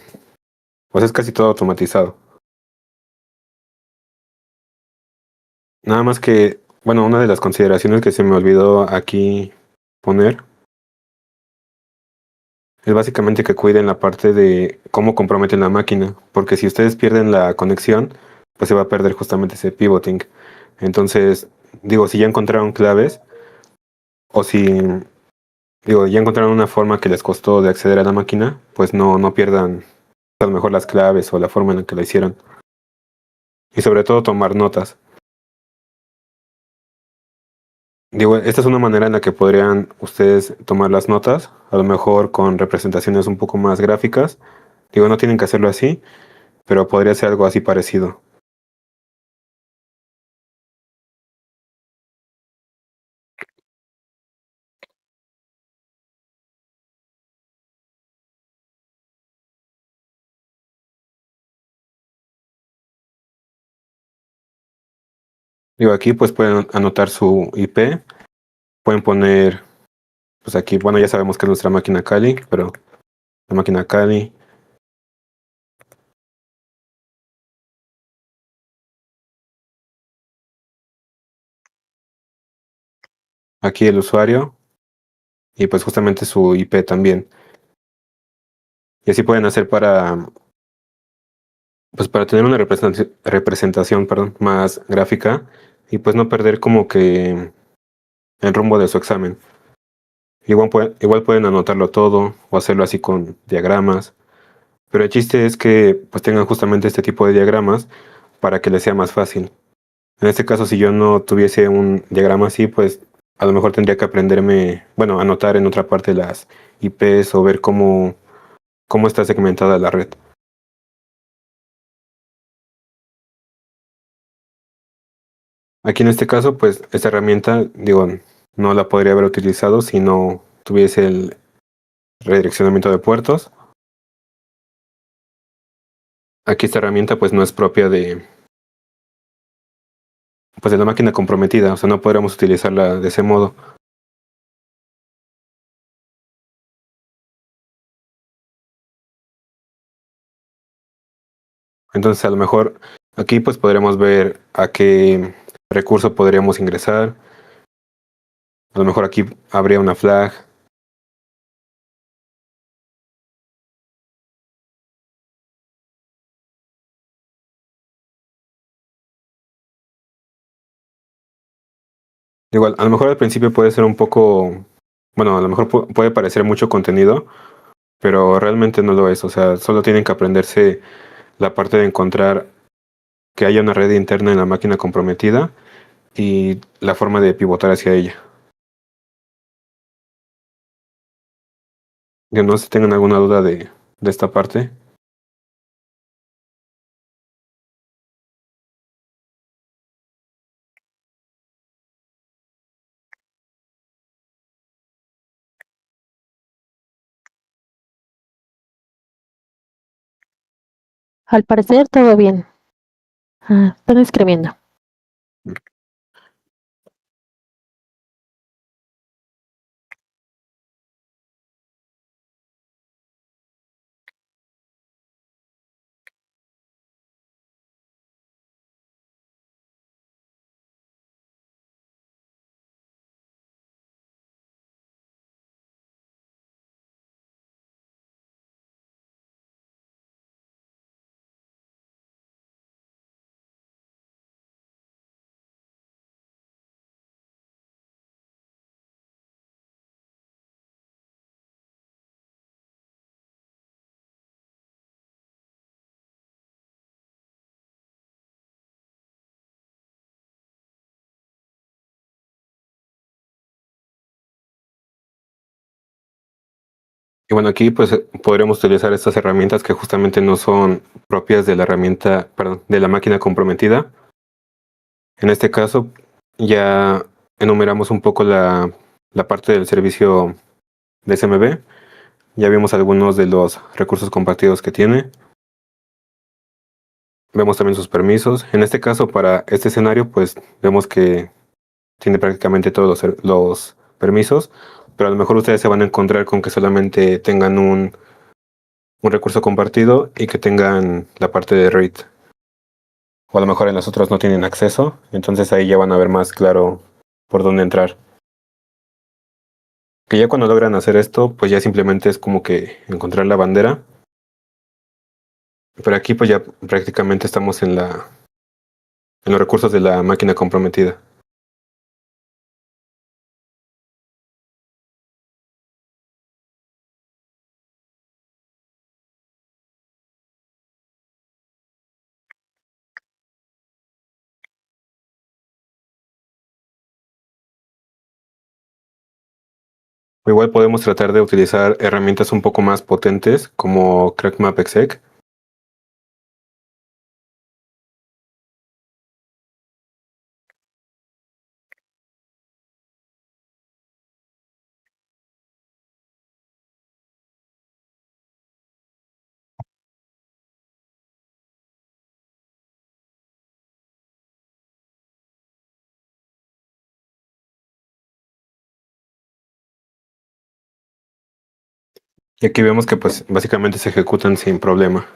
pues es casi todo automatizado. Nada más que, bueno, una de las consideraciones que se me olvidó aquí poner es básicamente que cuiden la parte de cómo comprometen la máquina, porque si ustedes pierden la conexión, pues se va a perder justamente ese pivoting. Entonces, digo, si ya encontraron claves, o si, digo, ya encontraron una forma que les costó de acceder a la máquina, pues no pierdan a lo mejor las claves o la forma en la que lo hicieron. Y sobre todo tomar notas. Digo, esta es una manera en la que podrían ustedes tomar las notas, a lo mejor con representaciones un poco más gráficas. Digo, no tienen que hacerlo así, pero podría ser algo así parecido. Digo, aquí pues pueden anotar su IP, pueden poner, pues aquí, bueno, ya sabemos que es nuestra máquina Kali, pero la máquina Kali, aquí el usuario y pues justamente su IP también. Y así pueden hacer pues para tener una representación, perdón, más gráfica y pues no perder como que el rumbo de su examen. Igual pueden anotarlo todo o hacerlo así con diagramas, pero el chiste es que pues tengan justamente este tipo de diagramas para que les sea más fácil. En este caso, si yo no tuviese un diagrama así, pues a lo mejor tendría que aprenderme, bueno, anotar en otra parte las IPs o ver cómo está segmentada la red. Aquí en este caso, pues esta herramienta, digo, no la podría haber utilizado si no tuviese el redireccionamiento de puertos. Aquí esta herramienta pues no es propia pues de la máquina comprometida, o sea, no podríamos utilizarla de ese modo. Entonces a lo mejor aquí pues podríamos ver a qué recurso podríamos ingresar. A lo mejor aquí habría una flag. Igual, a lo mejor al principio puede ser un poco, bueno, a lo mejor puede parecer mucho contenido, pero realmente no lo es. O sea, solo tienen que aprenderse la parte de encontrar que haya una red interna en la máquina comprometida y la forma de pivotar hacia ella. Yo no sé si tengan alguna duda de esta parte. Al parecer todo bien. Están escribiendo. Y bueno, aquí pues podríamos utilizar estas herramientas que justamente no son propias de la herramienta, perdón, de la máquina comprometida. En este caso ya enumeramos un poco la parte del servicio de SMB. Ya vimos algunos de los recursos compartidos que tiene. Vemos también sus permisos. En este caso, para este escenario, pues vemos que tiene prácticamente todos los permisos, pero a lo mejor ustedes se van a encontrar con que solamente tengan un recurso compartido y que tengan la parte de read. O a lo mejor en los otros no tienen acceso, entonces ahí ya van a ver más claro por dónde entrar. Que ya cuando logran hacer esto, pues ya simplemente es como que encontrar la bandera. Pero aquí pues ya prácticamente estamos en los recursos de la máquina comprometida. O igual podemos tratar de utilizar herramientas un poco más potentes como CrackMapExec. Y aquí vemos que pues básicamente se ejecutan sin problema.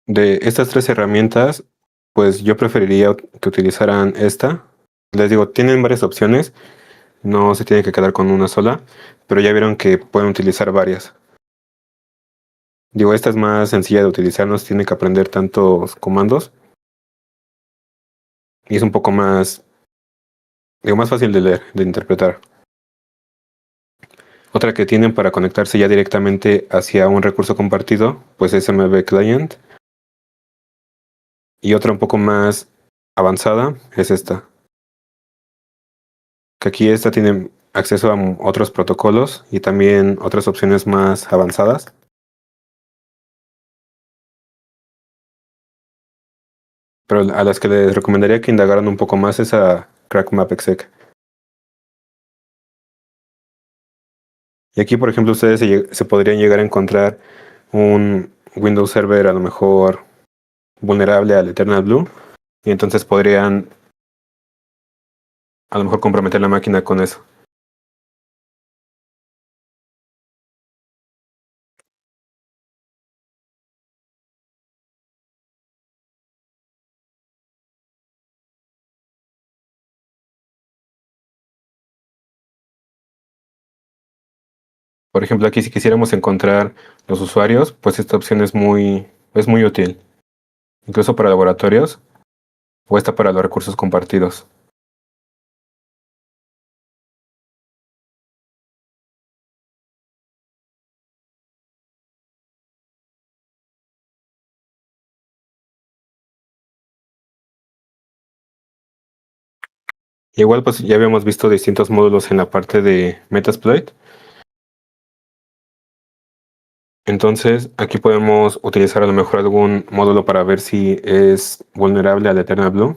De estas tres herramientas, pues yo preferiría que utilizaran esta. Les digo, tienen varias opciones, no se tienen que quedar con una sola, pero ya vieron que pueden utilizar varias. Digo, esta es más sencilla de utilizar, no se tiene que aprender tantos comandos y es un poco más, digo, más fácil de leer, de interpretar. Otra que tienen para conectarse ya directamente hacia un recurso compartido, pues es MV Client. Y otra un poco más avanzada es esta. Que aquí esta tiene acceso a otros protocolos y también otras opciones más avanzadas. Pero a las que les recomendaría que indagaran un poco más es a CrackMapExec. Y aquí, por ejemplo, ustedes se podrían llegar a encontrar un Windows Server a lo mejor vulnerable al Eternal Blue. Y entonces podrían a lo mejor comprometer la máquina con eso. Por ejemplo, aquí si quisiéramos encontrar los usuarios, pues esta opción es muy útil, incluso para laboratorios o esta para los recursos compartidos. Igual pues ya habíamos visto distintos módulos en la parte de Metasploit. Entonces aquí podemos utilizar a lo mejor algún módulo para ver si es vulnerable al Eternal Blue.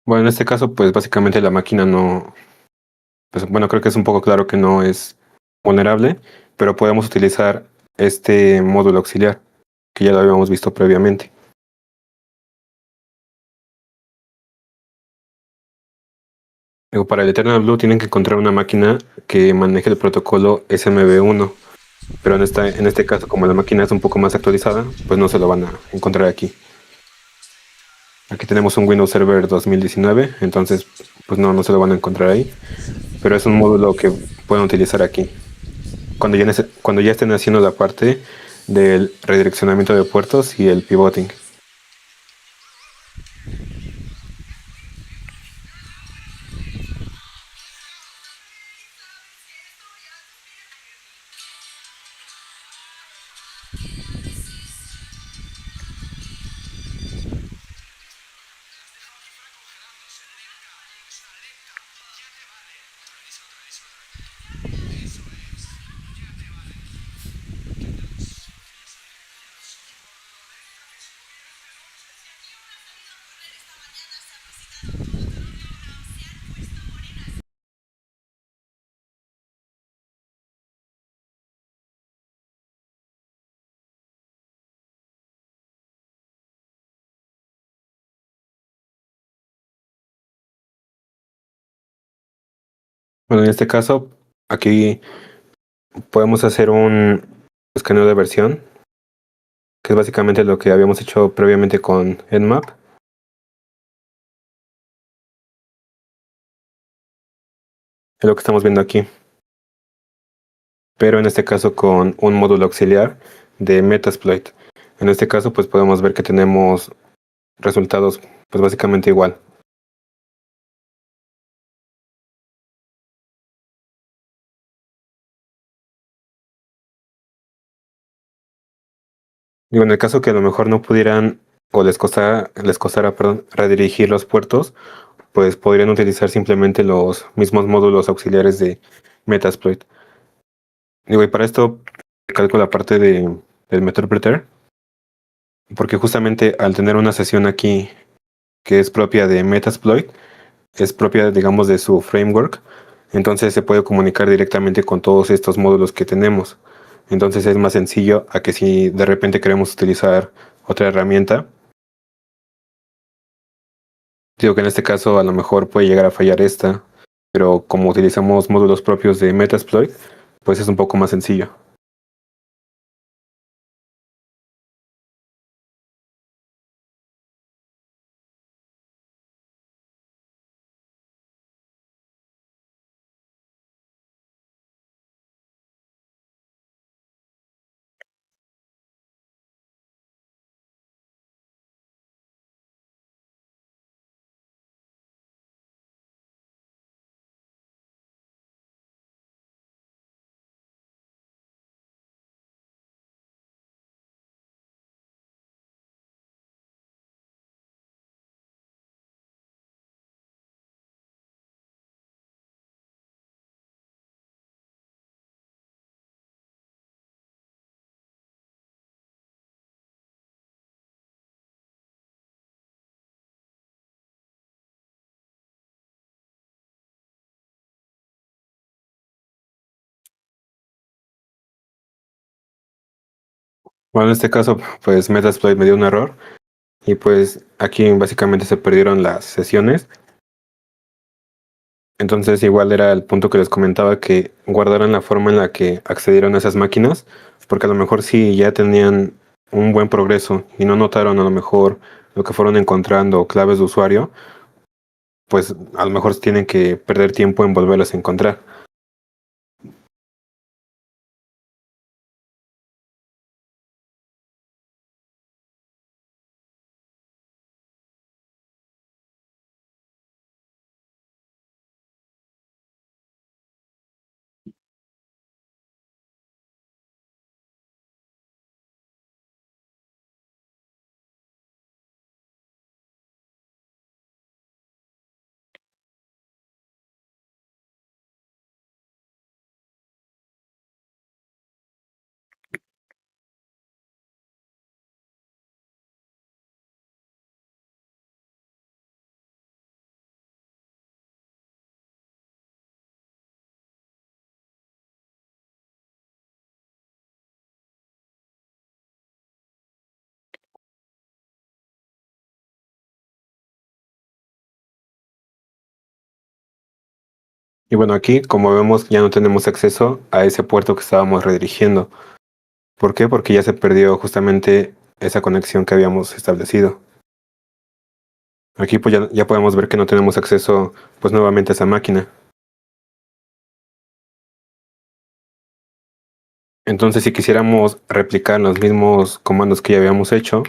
Bueno, en este caso pues básicamente la máquina no, pues bueno, creo que es un poco claro que no es vulnerable, pero podemos utilizar este módulo auxiliar, que ya lo habíamos visto previamente. Digo, para el Eternal Blue tienen que encontrar una máquina que maneje el protocolo SMB1, pero en este caso, como la máquina es un poco más actualizada, pues no se lo van a encontrar aquí. Aquí tenemos un Windows Server 2019, entonces pues no se lo van a encontrar ahí, pero es un módulo que pueden utilizar aquí. Cuando ya estén haciendo la parte del redireccionamiento de puertos y el pivoting. Bueno, en este caso, aquí podemos hacer un escaneo de versión, que es básicamente lo que habíamos hecho previamente con Nmap. Es lo que estamos viendo aquí. Pero en este caso con un módulo auxiliar de Metasploit. En este caso pues podemos ver que tenemos resultados pues básicamente igual. Digo, en el caso que a lo mejor no pudieran o les costara, perdón, redirigir los puertos, pues podrían utilizar simplemente los mismos módulos auxiliares de Metasploit. Digo, y para esto calculo la parte de del Meterpreter, porque justamente al tener una sesión aquí que es propia de Metasploit, es propia, digamos, de su framework, entonces se puede comunicar directamente con todos estos módulos que tenemos. Entonces es más sencillo a que si de repente queremos utilizar otra herramienta, digo que en este caso a lo mejor puede llegar a fallar esta, pero como utilizamos módulos propios de Metasploit, pues es un poco más sencillo. Bueno, en este caso, pues Metasploit me dio un error y pues aquí básicamente se perdieron las sesiones. Entonces igual era el punto que les comentaba, que guardaran la forma en la que accedieron a esas máquinas, porque a lo mejor si ya tenían un buen progreso y no notaron a lo mejor lo que fueron encontrando claves de usuario, pues a lo mejor tienen que perder tiempo en volverlas a encontrar. Y bueno, aquí como vemos ya no tenemos acceso a ese puerto que estábamos redirigiendo. ¿Por qué? Porque ya se perdió justamente esa conexión que habíamos establecido. Aquí pues ya podemos ver que no tenemos acceso pues nuevamente a esa máquina. Entonces si quisiéramos replicar los mismos comandos que ya habíamos hecho,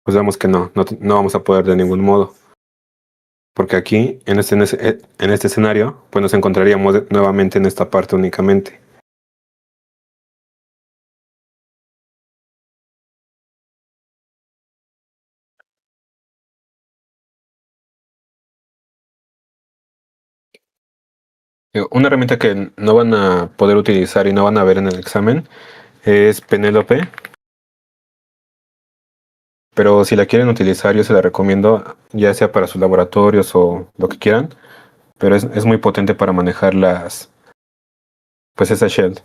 pues vemos que no vamos a poder de ningún modo. Porque aquí, en este escenario, pues nos encontraríamos nuevamente en esta parte únicamente. Una herramienta que no van a poder utilizar y no van a ver en el examen es Penélope. Pero si la quieren utilizar, yo se la recomiendo, ya sea para sus laboratorios o lo que quieran. Pero es muy potente para manejar pues esa shell.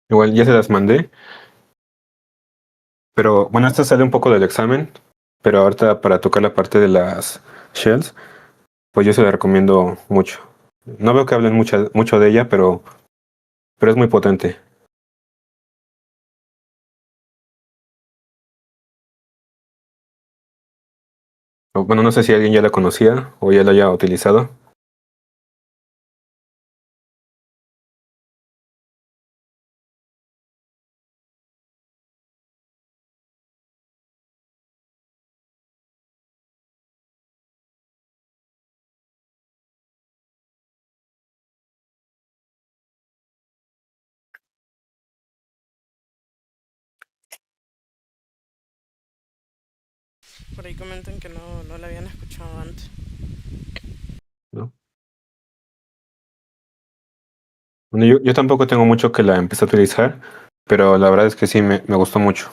Igual ya se las mandé. Pero bueno, esta sale un poco del examen. Pero ahorita para tocar la parte de las shells, pues yo se la recomiendo mucho. No veo que hablen mucho de ella, pero es muy potente. Bueno, no sé si alguien ya la conocía o ya la haya utilizado. Por ahí comentan que no la habían escuchado antes. ¿no? Bueno, yo tampoco tengo mucho que la empecé a utilizar, pero la verdad es que sí, me gustó mucho.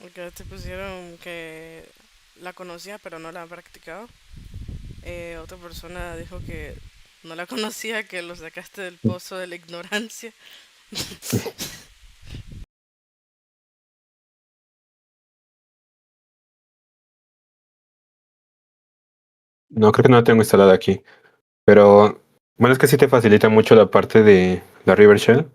Porque te pusieron que la conocía pero no la ha practicado. Otra persona dijo que no la conocía, que lo sacaste del pozo de la ignorancia. No, creo que no la tengo instalada aquí. Pero bueno, es que sí te facilita mucho la parte de la River Shell.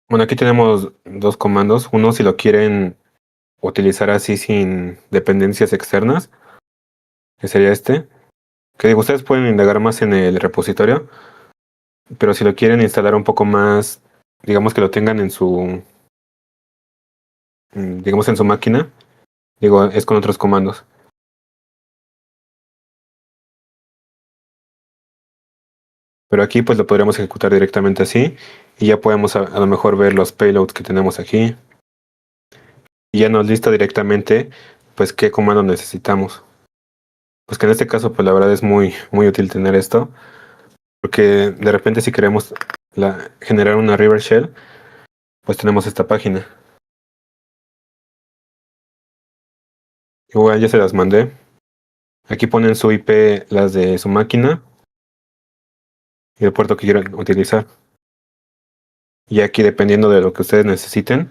Bueno, aquí tenemos dos comandos. Uno, si lo quieren utilizar así sin dependencias externas, que sería este. Que digo, ustedes pueden indagar más en el repositorio, pero si lo quieren instalar un poco más, digamos que lo tengan en su, digamos en su máquina, digo, es con otros comandos. Pero aquí pues lo podríamos ejecutar directamente así y ya podemos a lo mejor ver los payloads que tenemos aquí y ya nos lista directamente pues qué comando necesitamos. Pues que en este caso pues la verdad es muy útil tener esto porque de repente si queremos generar una River Shell pues tenemos esta página. Igual ya se las mandé. Aquí ponen su IP, las de su máquina y el puerto que quieran utilizar. Y aquí dependiendo de lo que ustedes necesiten,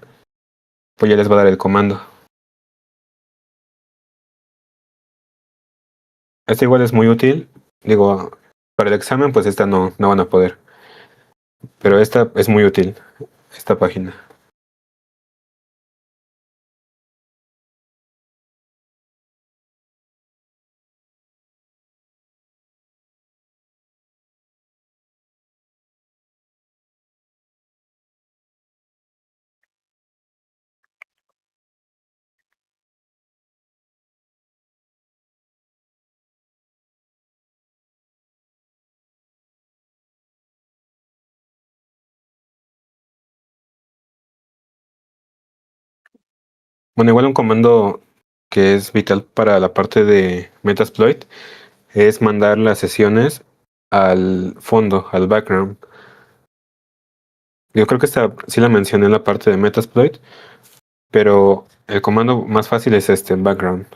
pues ya les va a dar el comando. Esta igual es muy útil. Digo, para el examen pues esta no van a poder. Pero esta es muy útil, esta página. Bueno, igual un comando que es vital para la parte de Metasploit es mandar las sesiones al fondo, al background. Yo creo que esta sí la mencioné en la parte de Metasploit, pero el comando más fácil es este, background.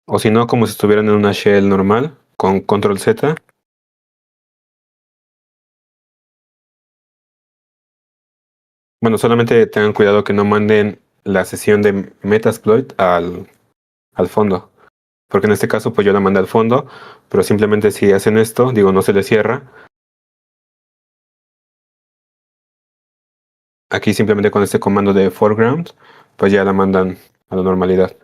O si no, como si estuvieran en una shell normal, con control Z. Bueno, solamente tengan cuidado que no manden la sesión de Metasploit al fondo. Porque en este caso, pues yo la mandé al fondo, pero simplemente si hacen esto, digo, no se les cierra. Aquí simplemente con este comando de foreground, pues ya la mandan a la normalidad.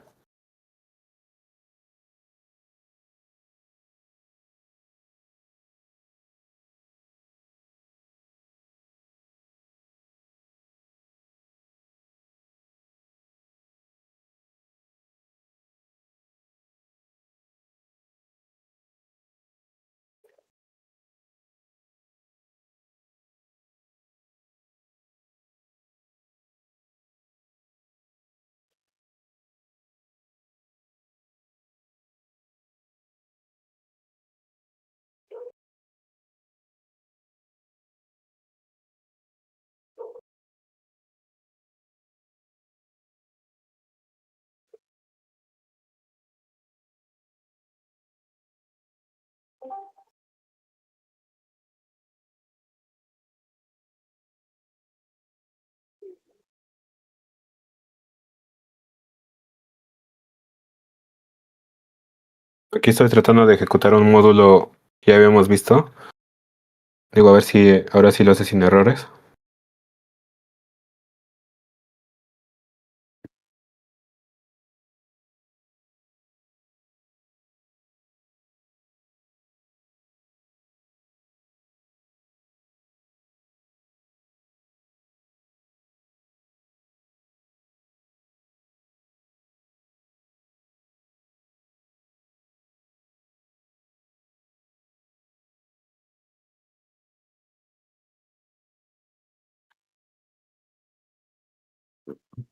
Aquí estoy tratando de ejecutar un módulo que ya habíamos visto. Digo, a ver si ahora sí lo hace sin errores.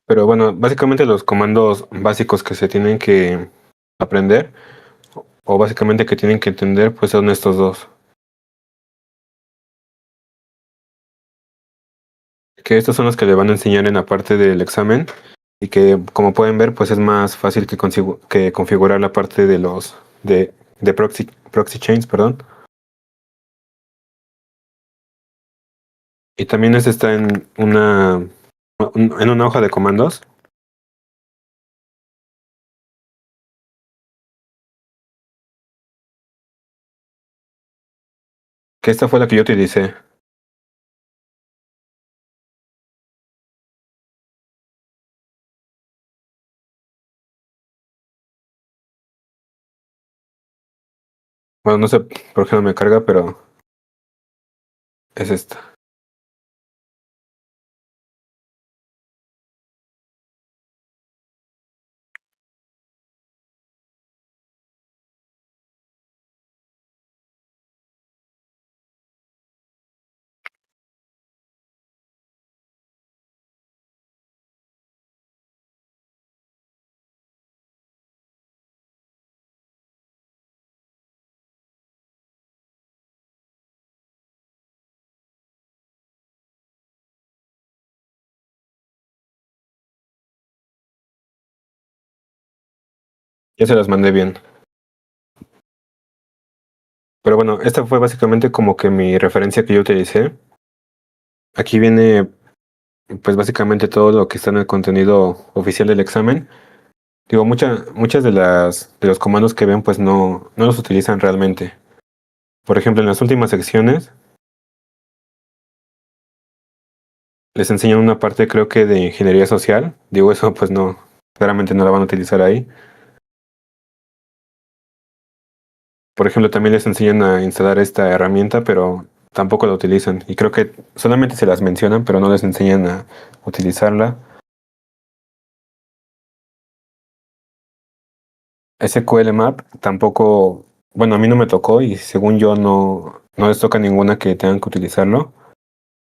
Pero bueno, básicamente los comandos básicos que se tienen que aprender o básicamente que tienen que entender pues son estos dos. Que estos son los que le van a enseñar en la parte del examen y que como pueden ver pues es más fácil que configurar la parte de los de proxy chains, perdón. Y también este está en una hoja de comandos. Que esta fue la que yo utilicé. Bueno, no sé por qué no me carga, pero es esta. Ya se las mandé bien. Pero bueno, esta fue básicamente como que mi referencia que yo utilicé. Aquí viene pues básicamente todo lo que está en el contenido oficial del examen. Digo, muchas de los comandos que ven pues no los utilizan realmente. Por ejemplo, en las últimas secciones les enseñan una parte creo que de ingeniería social. Digo, eso pues no, claramente no la van a utilizar ahí. Por ejemplo, también les enseñan a instalar esta herramienta, pero tampoco la utilizan. Y creo que solamente se las mencionan, pero no les enseñan a utilizarla. SQL Map tampoco, bueno, a mí no me tocó y según yo no les toca ninguna que tengan que utilizarlo.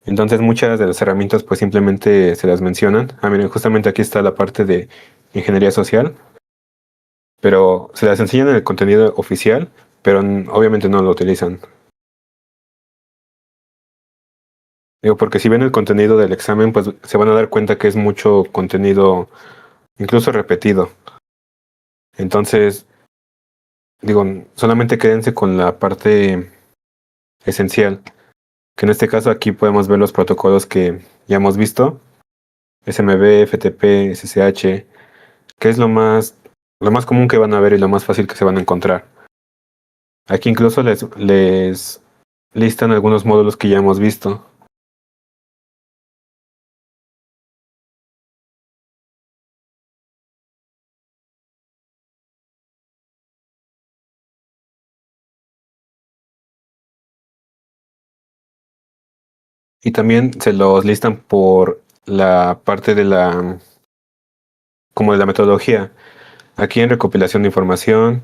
Entonces muchas de las herramientas pues simplemente se las mencionan. Ah, miren, justamente aquí está la parte de ingeniería social, pero se las enseñan en el contenido oficial, pero obviamente no lo utilizan. Digo, porque si ven el contenido del examen, pues se van a dar cuenta que es mucho contenido, incluso repetido. Entonces, digo, solamente quédense con la parte esencial, que en este caso aquí podemos ver los protocolos que ya hemos visto, SMB, FTP, SSH, que es lo más común que van a ver y lo más fácil que se van a encontrar. Aquí incluso les listan algunos módulos que ya hemos visto. Y también se los listan por la parte como de la metodología. Aquí en recopilación de información,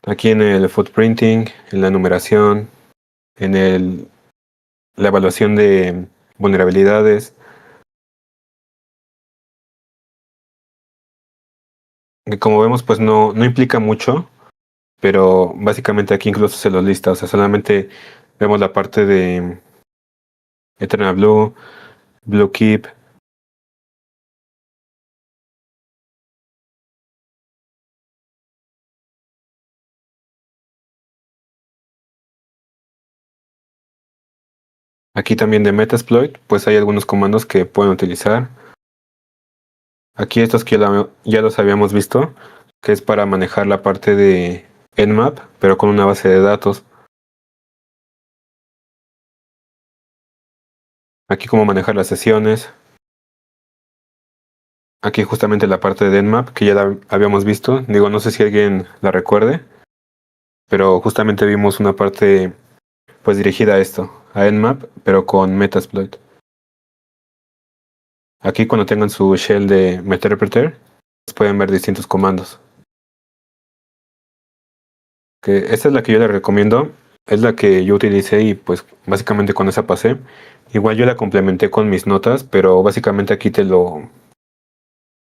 aquí en el footprinting, en la numeración, en la evaluación de vulnerabilidades. Que como vemos, pues no implica mucho, pero básicamente aquí incluso se los lista. O sea, solamente vemos la parte de Eternal Blue, Blue Keep. Aquí también de Metasploit, pues hay algunos comandos que pueden utilizar. Aquí estos que ya los habíamos visto, que es para manejar la parte de Nmap, pero con una base de datos. Aquí cómo manejar las sesiones. Aquí justamente la parte de Nmap, que ya la habíamos visto. Digo, no sé si alguien la recuerde, pero justamente vimos una parte pues dirigida a esto, a Nmap, pero con Metasploit. Aquí cuando tengan su shell de Meterpreter, pues pueden ver distintos comandos. Que esta es la que yo les recomiendo. es la que yo utilicé y pues básicamente con esa pasé. Igual yo la complementé con mis notas, pero básicamente aquí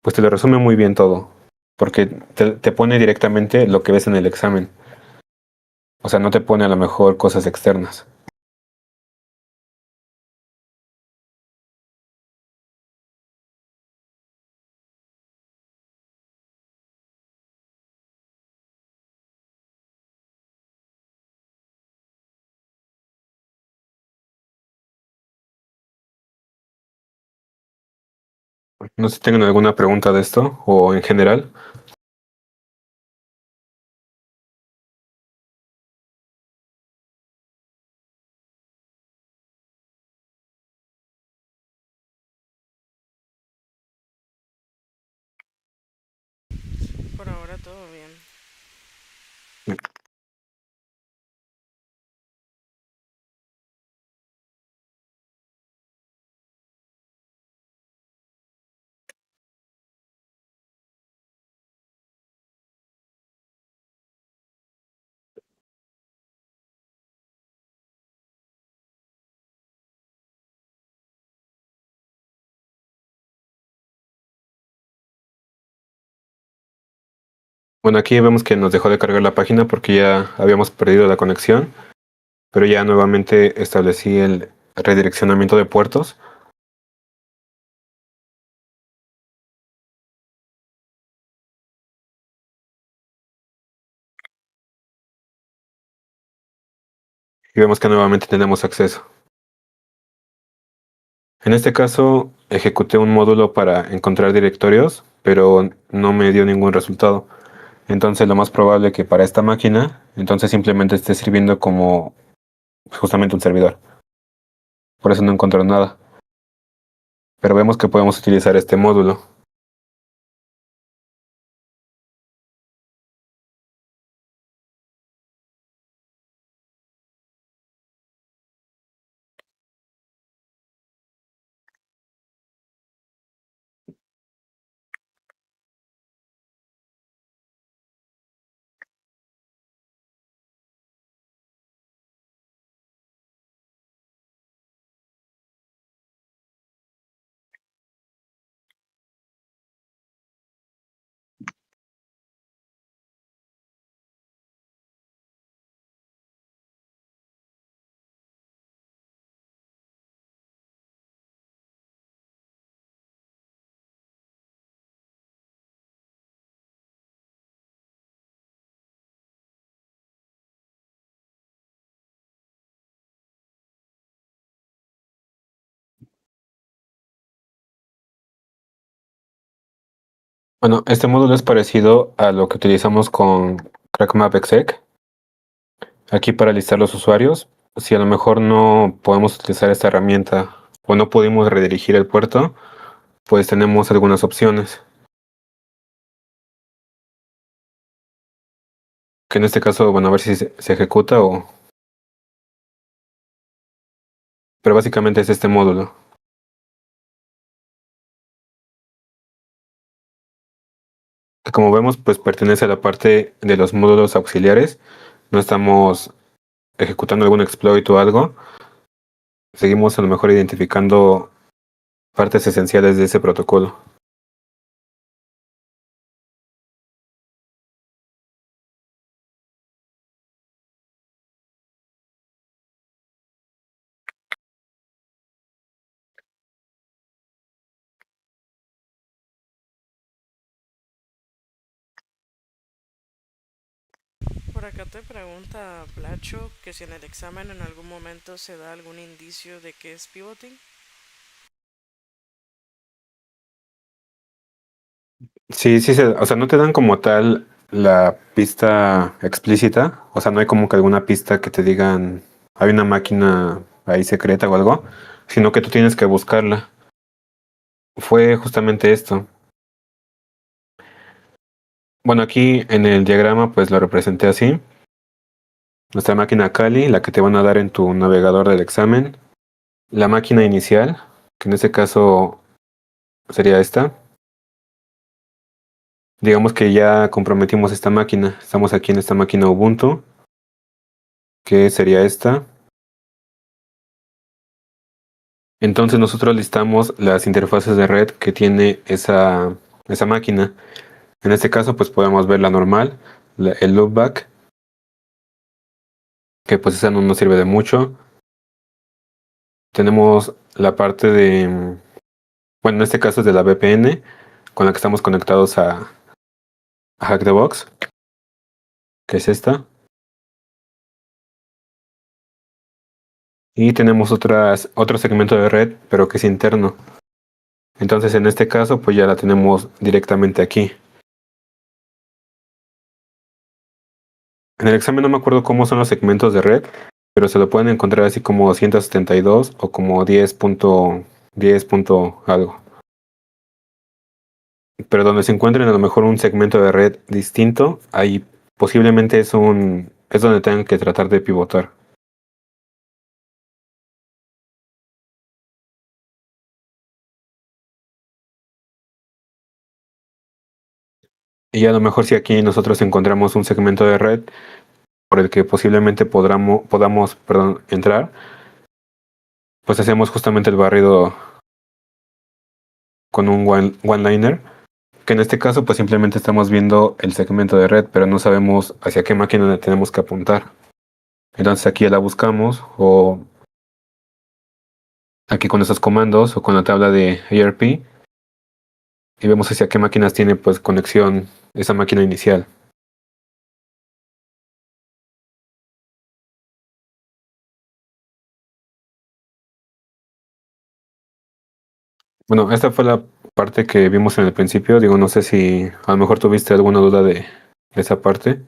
pues te lo resume muy bien todo, porque te pone directamente lo que ves en el examen. O sea, no te pone a lo mejor cosas externas. No sé si tengan alguna pregunta de esto o en general. Por ahora todo bien. Bueno, aquí vemos que nos dejó de cargar la página porque ya habíamos perdido la conexión, pero ya nuevamente establecí el redireccionamiento de puertos. Y vemos que nuevamente tenemos acceso. En este caso, ejecuté un módulo para encontrar directorios, pero no me dio ningún resultado. Entonces, lo más probable que para esta máquina, entonces simplemente esté sirviendo como justamente un servidor. Por eso no encontró nada. Pero vemos que podemos utilizar este módulo. Bueno, este módulo es parecido a lo que utilizamos con CrackMapExec. Aquí para listar los usuarios, si a lo mejor no podemos utilizar esta herramienta o no pudimos redirigir el puerto, pues tenemos algunas opciones. Que en este caso, bueno, a ver si se ejecuta o... Pero básicamente es este módulo. Que como vemos, pues pertenece a la parte de los módulos auxiliares. No estamos ejecutando algún exploit o algo. Seguimos a lo mejor identificando partes esenciales de ese protocolo. Por acá te pregunta Placho que si en el examen en algún momento se da algún indicio de qué es pivoting. Sí, sí, o sea, no te dan como tal la pista explícita, o sea, no hay como que alguna pista que te digan, hay una máquina ahí secreta o algo, sino que tú tienes que buscarla. Fue justamente esto. Bueno, aquí en el diagrama pues lo representé así. Nuestra máquina Kali, la que te van a dar en tu navegador del examen. La máquina inicial, que en este caso sería esta. Digamos que ya comprometimos esta máquina. Estamos aquí en esta máquina Ubuntu, que sería esta. Entonces nosotros listamos las interfaces de red que tiene esa máquina. En este caso pues podemos ver la normal, el loopback, que pues esa no nos sirve de mucho. Tenemos la parte de, bueno, en este caso es de la VPN, con la que estamos conectados a Hack the Box, que es esta. Y tenemos otro segmento de red, pero que es interno. Entonces en este caso pues ya la tenemos directamente aquí. En el examen no me acuerdo cómo son los segmentos de red, pero se lo pueden encontrar así como 172 o como 10.10 algo. Pero donde se encuentren a lo mejor un segmento de red distinto, ahí posiblemente es donde tengan que tratar de pivotar. Y a lo mejor si aquí nosotros encontramos un segmento de red por el que posiblemente podamos entrar, pues hacemos justamente el barrido con un one-liner, que en este caso pues simplemente estamos viendo el segmento de red, pero no sabemos hacia qué máquina le tenemos que apuntar. Entonces aquí ya la buscamos, o aquí con esos comandos, o con la tabla de ARP, y vemos hacia qué máquinas tiene pues conexión esa máquina inicial. Bueno, esta fue la parte que vimos en el principio. Digo, no sé si a lo mejor tuviste alguna duda de esa parte.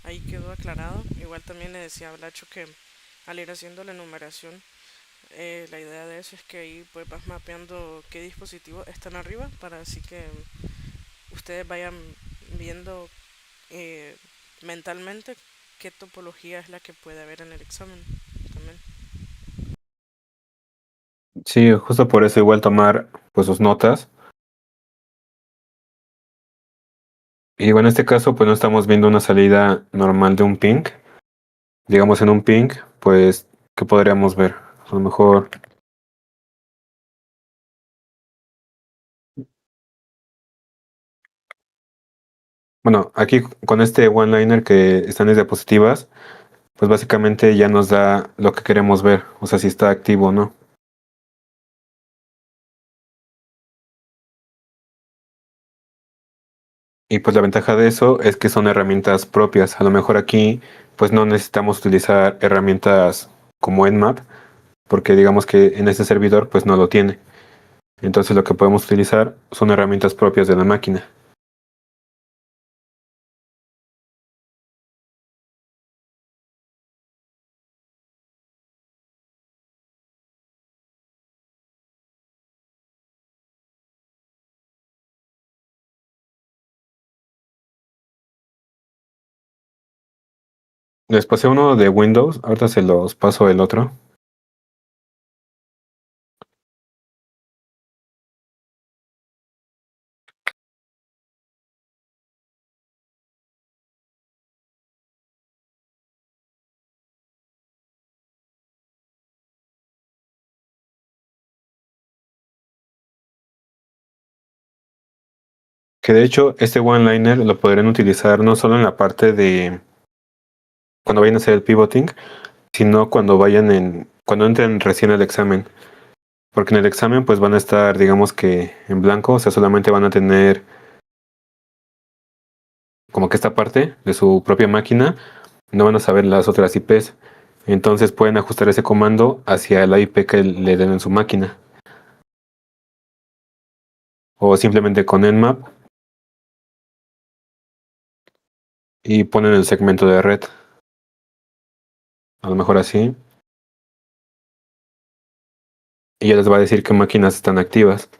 Ahí quedó aclarado. Igual también le decía a Blacho que al ir haciendo la enumeración, la idea de eso es que ahí pues vas mapeando qué dispositivos están arriba para así que ustedes vayan viendo eh, mentalmente qué topología es la que puede haber en el examen también. Sí, justo por eso igual tomar pues sus notas. Y bueno, en este caso pues no estamos viendo una salida normal de un ping. Digamos en un ping, pues, ¿qué podríamos ver? A lo mejor, bueno, aquí con este one-liner que están en diapositivas, pues básicamente ya nos da lo que queremos ver, o sea, si está activo o no. Y pues la ventaja de eso es que son herramientas propias. A lo mejor aquí pues no necesitamos utilizar herramientas como Nmap, porque digamos que en este servidor pues no lo tiene. Entonces lo que podemos utilizar son herramientas propias de la máquina. Les pasé uno de Windows, ahorita se los paso el otro. Que de hecho este one-liner lo podrían utilizar no solo en la parte de cuando vayan a hacer el pivoting, sino cuando entren recién al examen. Porque en el examen pues van a estar, digamos que en blanco, o sea, solamente van a tener como que esta parte de su propia máquina, no van a saber las otras IPs. Entonces pueden ajustar ese comando hacia la IP que le den en su máquina. o simplemente con Nmap y ponen el segmento de red. A lo mejor así. Y ya les va a decir qué máquinas están activas.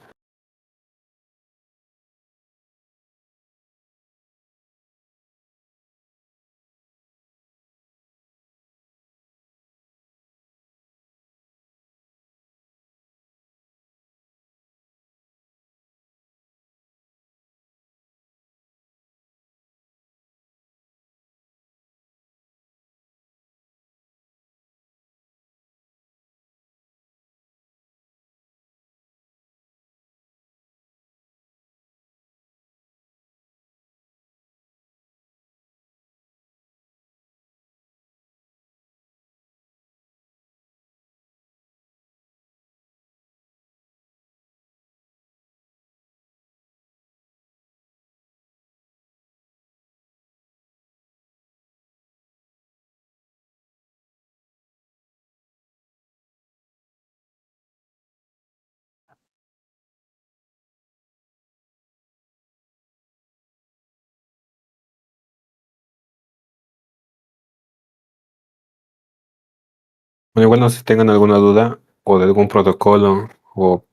Bueno, igual no sé si tengan alguna duda o de algún protocolo o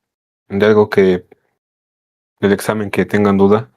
de algo que del examen que tengan duda.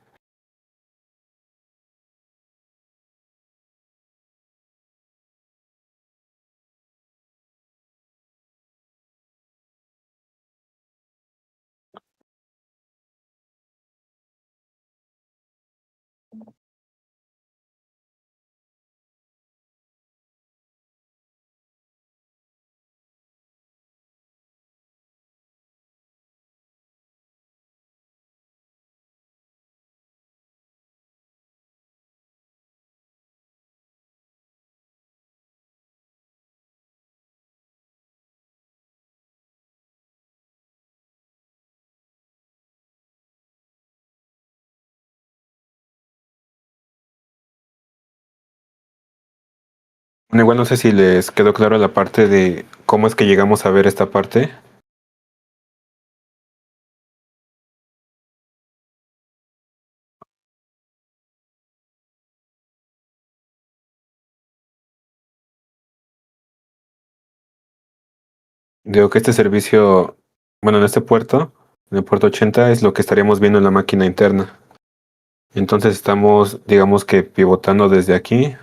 Bueno, igual no sé si les quedó claro la parte de cómo es que llegamos a ver esta parte. Digo que este servicio, bueno, en este puerto, en el puerto 80, es lo que estaríamos viendo en la máquina interna. Entonces estamos, digamos que pivotando desde aquí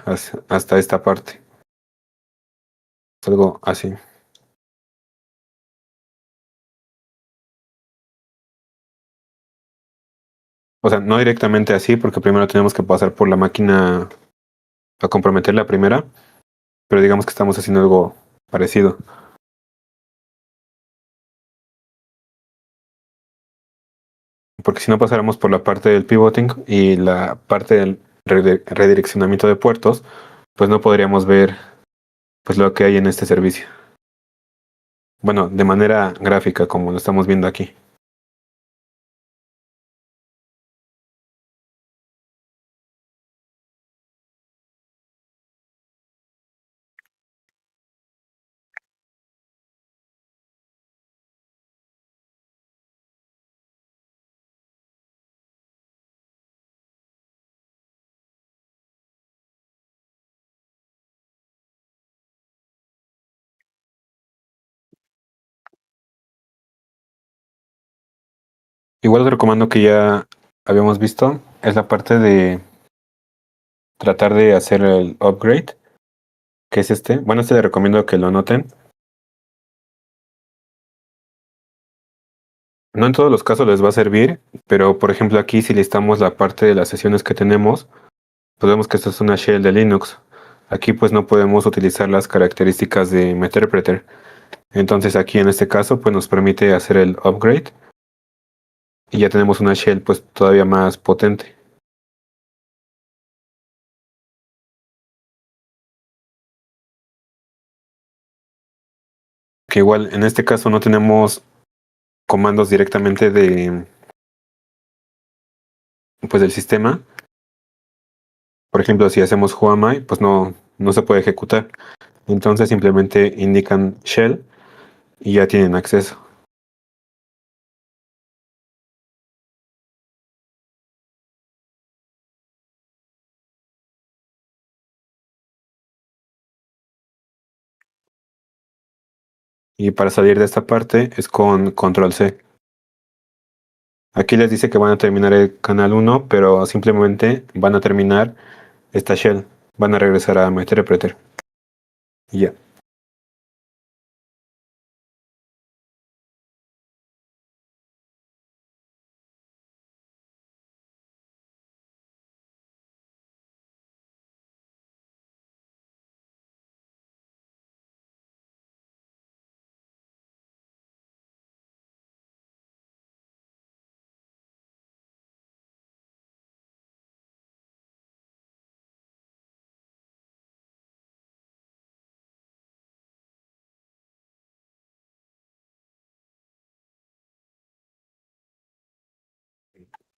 hasta esta parte. Es algo así. O sea, no directamente así, porque primero tenemos que pasar por la máquina a comprometer la primera, pero digamos que estamos haciendo algo parecido. Porque si no pasáramos por la parte del pivoting y la parte del redireccionamiento de puertos, pues no podríamos ver pues lo que hay en este servicio. Bueno, de manera gráfica, como lo estamos viendo aquí. Igual otro comando que ya habíamos visto es la parte de tratar de hacer el upgrade, que es este. Bueno, este le recomiendo que lo anoten. No en todos los casos les va a servir, pero por ejemplo aquí si listamos la parte de las sesiones que tenemos, pues vemos que esta es una shell de Linux. Aquí pues no podemos utilizar las características de Meterpreter. Entonces aquí en este caso pues nos permite hacer el upgrade y ya tenemos una shell pues todavía más potente. Que igual en este caso no tenemos comandos directamente de pues del sistema. Por ejemplo, si hacemos whoami, pues no se puede ejecutar. Entonces simplemente indican shell y ya tienen acceso. Y para salir de esta parte es con control C. Aquí les dice que van a terminar el canal 1, pero simplemente van a terminar esta shell. Van a regresar a my interpreter. Y ya.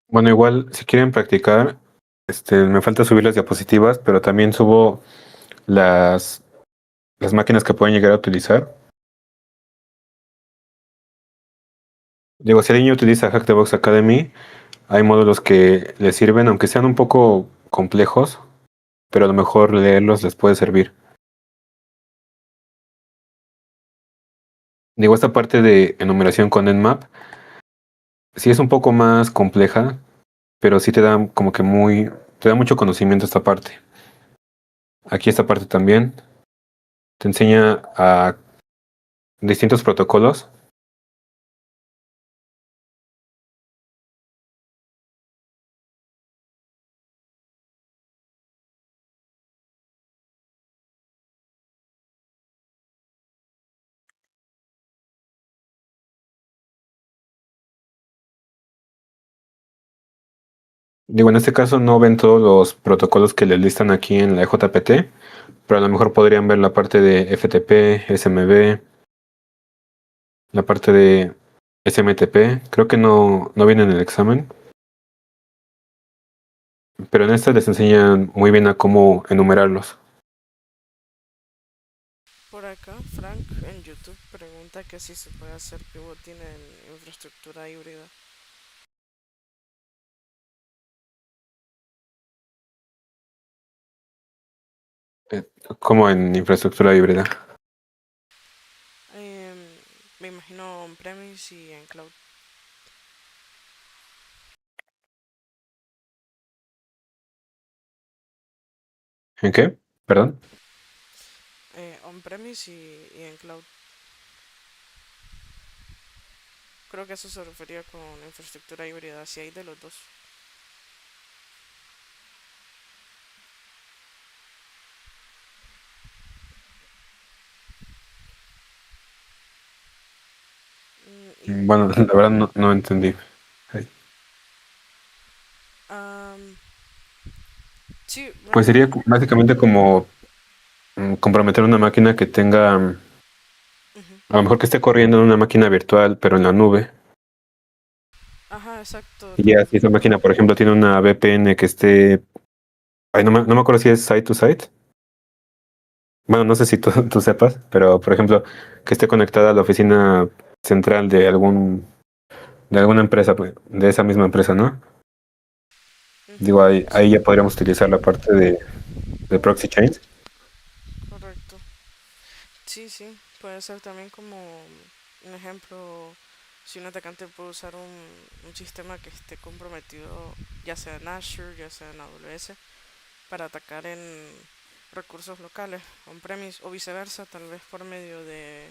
Bueno, igual, si quieren practicar, me falta subir las diapositivas, pero también subo las, las máquinas que pueden llegar a utilizar. Digo, si alguien utiliza Hack the Box Academy, hay módulos que les sirven, aunque sean un poco complejos, pero a lo mejor leerlos les puede servir. Digo, esta parte de enumeración con Nmap, sí es un poco más compleja, pero sí te da como que te da mucho conocimiento esta parte. Aquí esta parte también te enseña a distintos protocolos. Digo, en este caso no ven todos los protocolos que les listan aquí en la EJPT, pero a lo mejor podrían ver la parte de FTP, SMB, la parte de SMTP. Creo que no viene en el examen, pero en esta les enseñan muy bien a cómo enumerarlos. Por acá, Frank en YouTube pregunta que si se puede hacer pivoting en infraestructura híbrida. Como en infraestructura híbrida. Em, Me imagino on-premise y en cloud. ¿En qué? Perdón. On-premise y en cloud. Creo que eso se refería con infraestructura híbrida, si hay de los dos. Bueno, la verdad no entendí. Ay. Am, sí, Pues bueno. sería básicamente como comprometer una máquina que tenga, Ujú. a lo mejor que esté corriendo en una máquina virtual, pero en la nube. Ajá, exacto. Y ya si esa máquina, por ejemplo, tiene una VPN que esté, ay, no me acuerdo si es site to site. Bueno, no sé si tú, tú sepas, pero por ejemplo, que esté conectada a la oficina central de alguna empresa, pues, de esa misma empresa, ¿no? Ujú, Digo, ahí sí, ya podríamos utilizar la parte de proxy chains. correcto. Sí, sí, puede ser también como un ejemplo, si un atacante puede usar un sistema que esté comprometido, ya sea en Azure, ya sea en AWS, para atacar en recursos locales, on-premise o viceversa, tal vez por medio de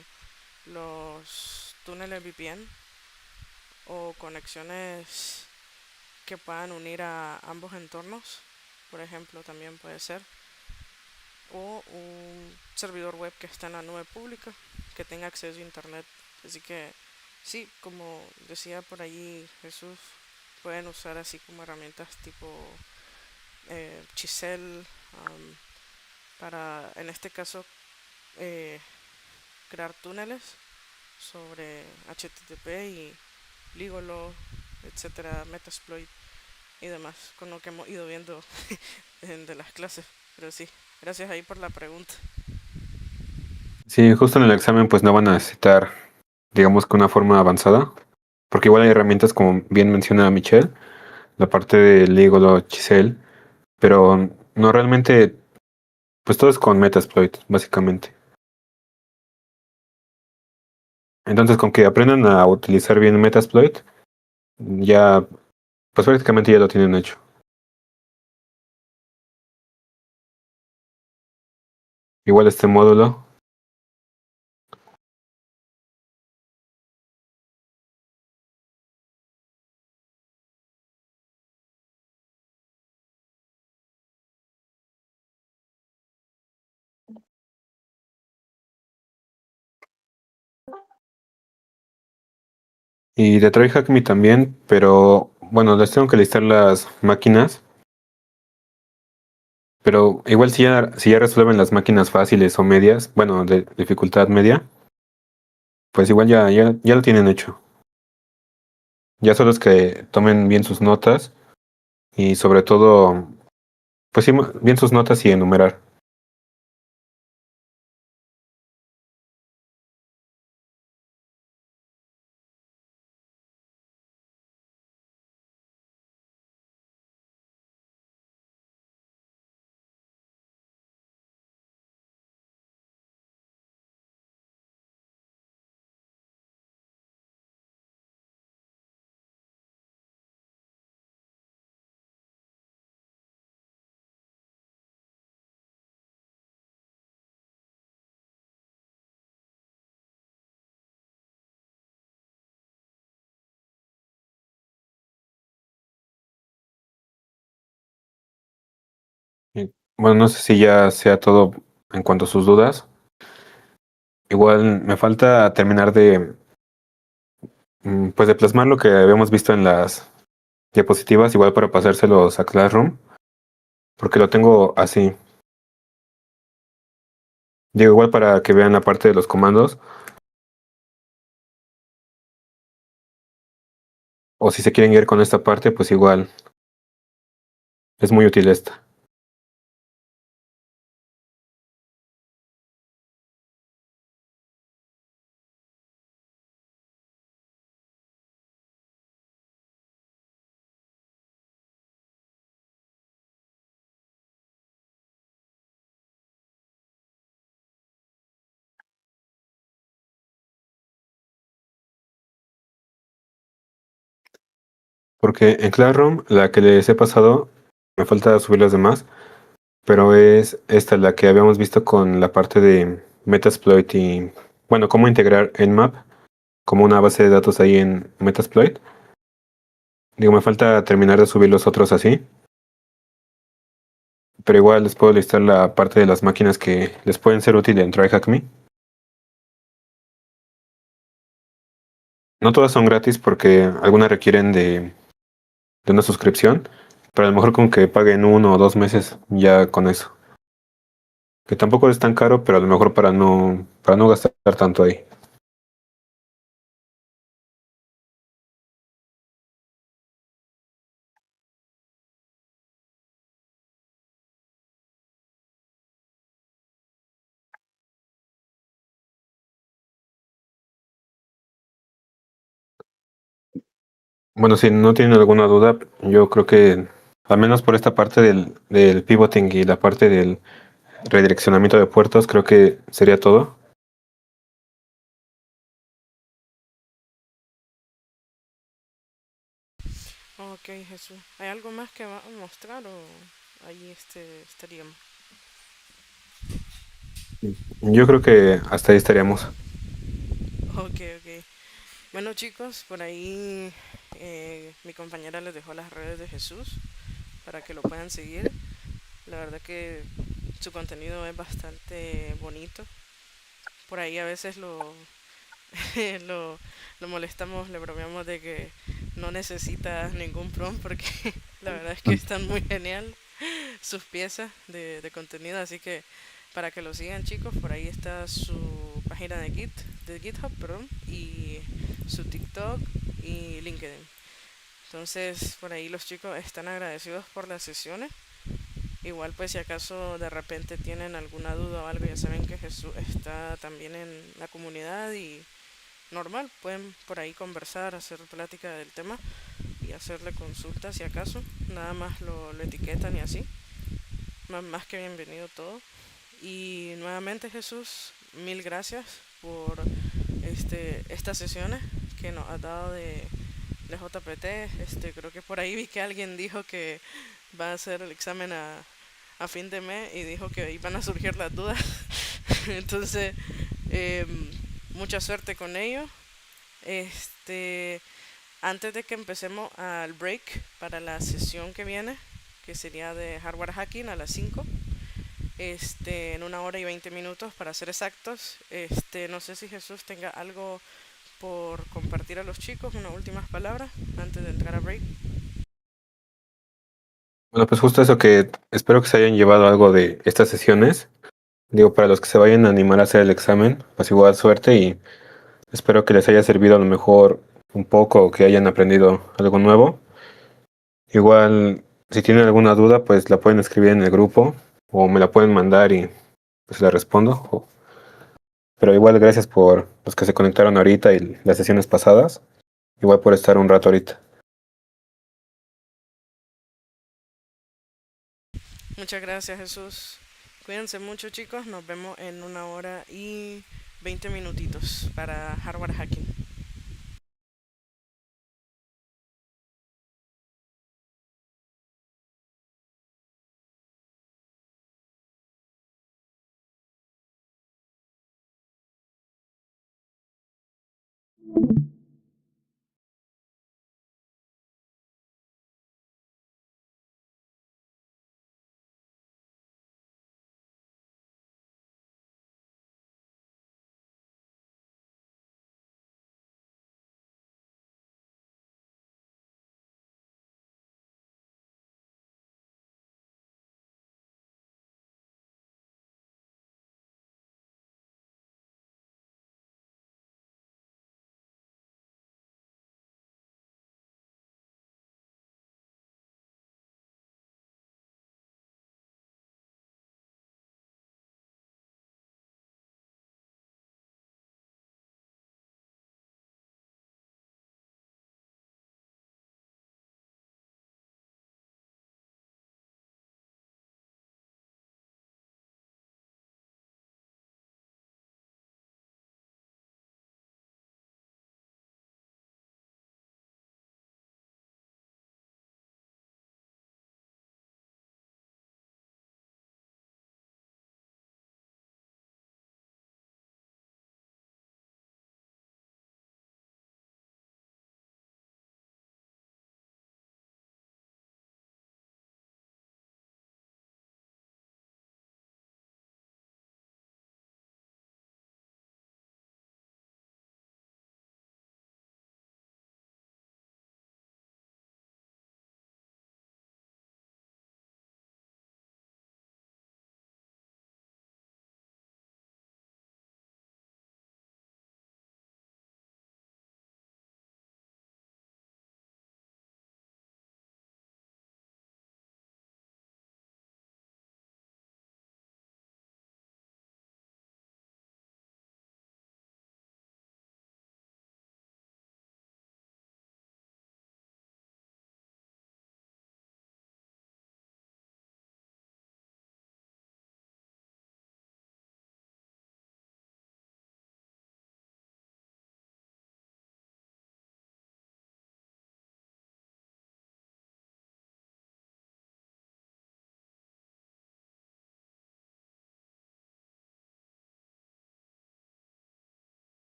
los túneles VPN o conexiones que puedan unir a ambos entornos, por ejemplo, también puede ser, o un servidor web que está en la nube pública, que tenga acceso a internet. Así que sí, como decía por allí Jesús, pueden usar así como herramientas tipo Chisel, para, en este caso, eh, crear túneles sobre HTTP y Ligolo, etcétera, Metasploit y demás, con lo que hemos ido viendo de las clases. Pero sí, gracias ahí por la pregunta. Sí, justo en el examen pues no van a necesitar, digamos que una forma avanzada, porque igual hay herramientas como bien menciona Michelle, la parte de Ligolo, Chisel, pero no realmente, pues todo es con Metasploit, básicamente. Entonces, con que aprendan a utilizar bien Metasploit, ya, pues prácticamente ya lo tienen hecho. Igual este módulo. Y de TryHack Me también, pero bueno, les tengo que listar las máquinas. Pero igual si ya resuelven las máquinas fáciles o medias, bueno, de dificultad media, pues igual ya lo tienen hecho. Ya solo es que tomen bien sus notas y sobre todo, pues sí, bien sus notas y enumerar. Y, bueno, no sé si ya sea todo en cuanto a sus dudas. Igual me falta terminar pues de plasmar lo que habíamos visto en las diapositivas, igual para pasárselos a Classroom, porque lo tengo así. Digo, igual para que vean la parte de los comandos, o si se quieren ir con esta parte, pues igual es muy útil esta. Porque en Classroom, la que les he pasado, me falta subir las demás, pero es esta, la que habíamos visto con la parte de Metasploit y, bueno, cómo integrar Nmap como una base de datos ahí en Metasploit. Digo, me falta terminar de subir los otros así, pero igual les puedo listar la parte de las máquinas que les pueden ser útiles en TryHackMe. No todas son gratis porque algunas requieren de una suscripción, pero a lo mejor con que paguen 1 o 2 meses ya con eso. Que tampoco es tan caro, pero a lo mejor para no gastar tanto ahí. Bueno, si no tienen alguna duda, yo creo que al menos por esta parte del pivoting y la parte del redireccionamiento de puertos, creo que sería todo. Ok, Jesús. ¿Hay algo más que va a mostrar o ahí estaríamos? Yo creo que hasta ahí estaríamos. Ok, ok. Bueno chicos, por ahí mi compañera les dejó las redes de Jesús para que lo puedan seguir. La verdad que su contenido es bastante bonito. Por ahí a veces lo, lo molestamos, le bromeamos de que no necesita ningún prompt porque la verdad es que están muy genial sus piezas de contenido, así que para que lo sigan chicos, por ahí está su página de GitHub, perdón, y su TikTok y LinkedIn. Entonces, por ahí los chicos están agradecidos por las sesiones. Igual pues si acaso de repente tienen alguna duda o algo, ya saben que Jesús está también en la comunidad y normal, pueden por ahí conversar, hacer plática del tema y hacerle consultas si acaso, nada más lo etiquetan y así. Más que bienvenido todo. Y nuevamente Jesús, mil gracias por estas sesiones que nos ha dado de JPT. Creo que por ahí vi que alguien dijo que va a hacer el examen a fin de mes y dijo que iban a surgir las dudas. Entonces, mucha suerte con ello. Este, Antes de que empecemos al break para la sesión que viene, que sería de hardware hacking a las 5, en 1 hora y 20 minutos para ser exactos. No sé si Jesús tenga algo por compartir a los chicos, unas últimas palabras antes de entrar a break. Bueno, pues justo eso, que espero que se hayan llevado algo de estas sesiones. Digo, para los que se vayan a animar a hacer el examen, pues igual suerte y espero que les haya servido a lo mejor un poco o que hayan aprendido algo nuevo. Igual, si tienen alguna duda, pues la pueden escribir en el grupo o me la pueden mandar y pues la respondo. Pero igual, gracias por los que se conectaron ahorita y las sesiones pasadas. Igual por estar un rato ahorita. Muchas gracias, Jesús. Cuídense mucho, chicos. Nos vemos en 1 hora y 20 minutitos para hardware hacking.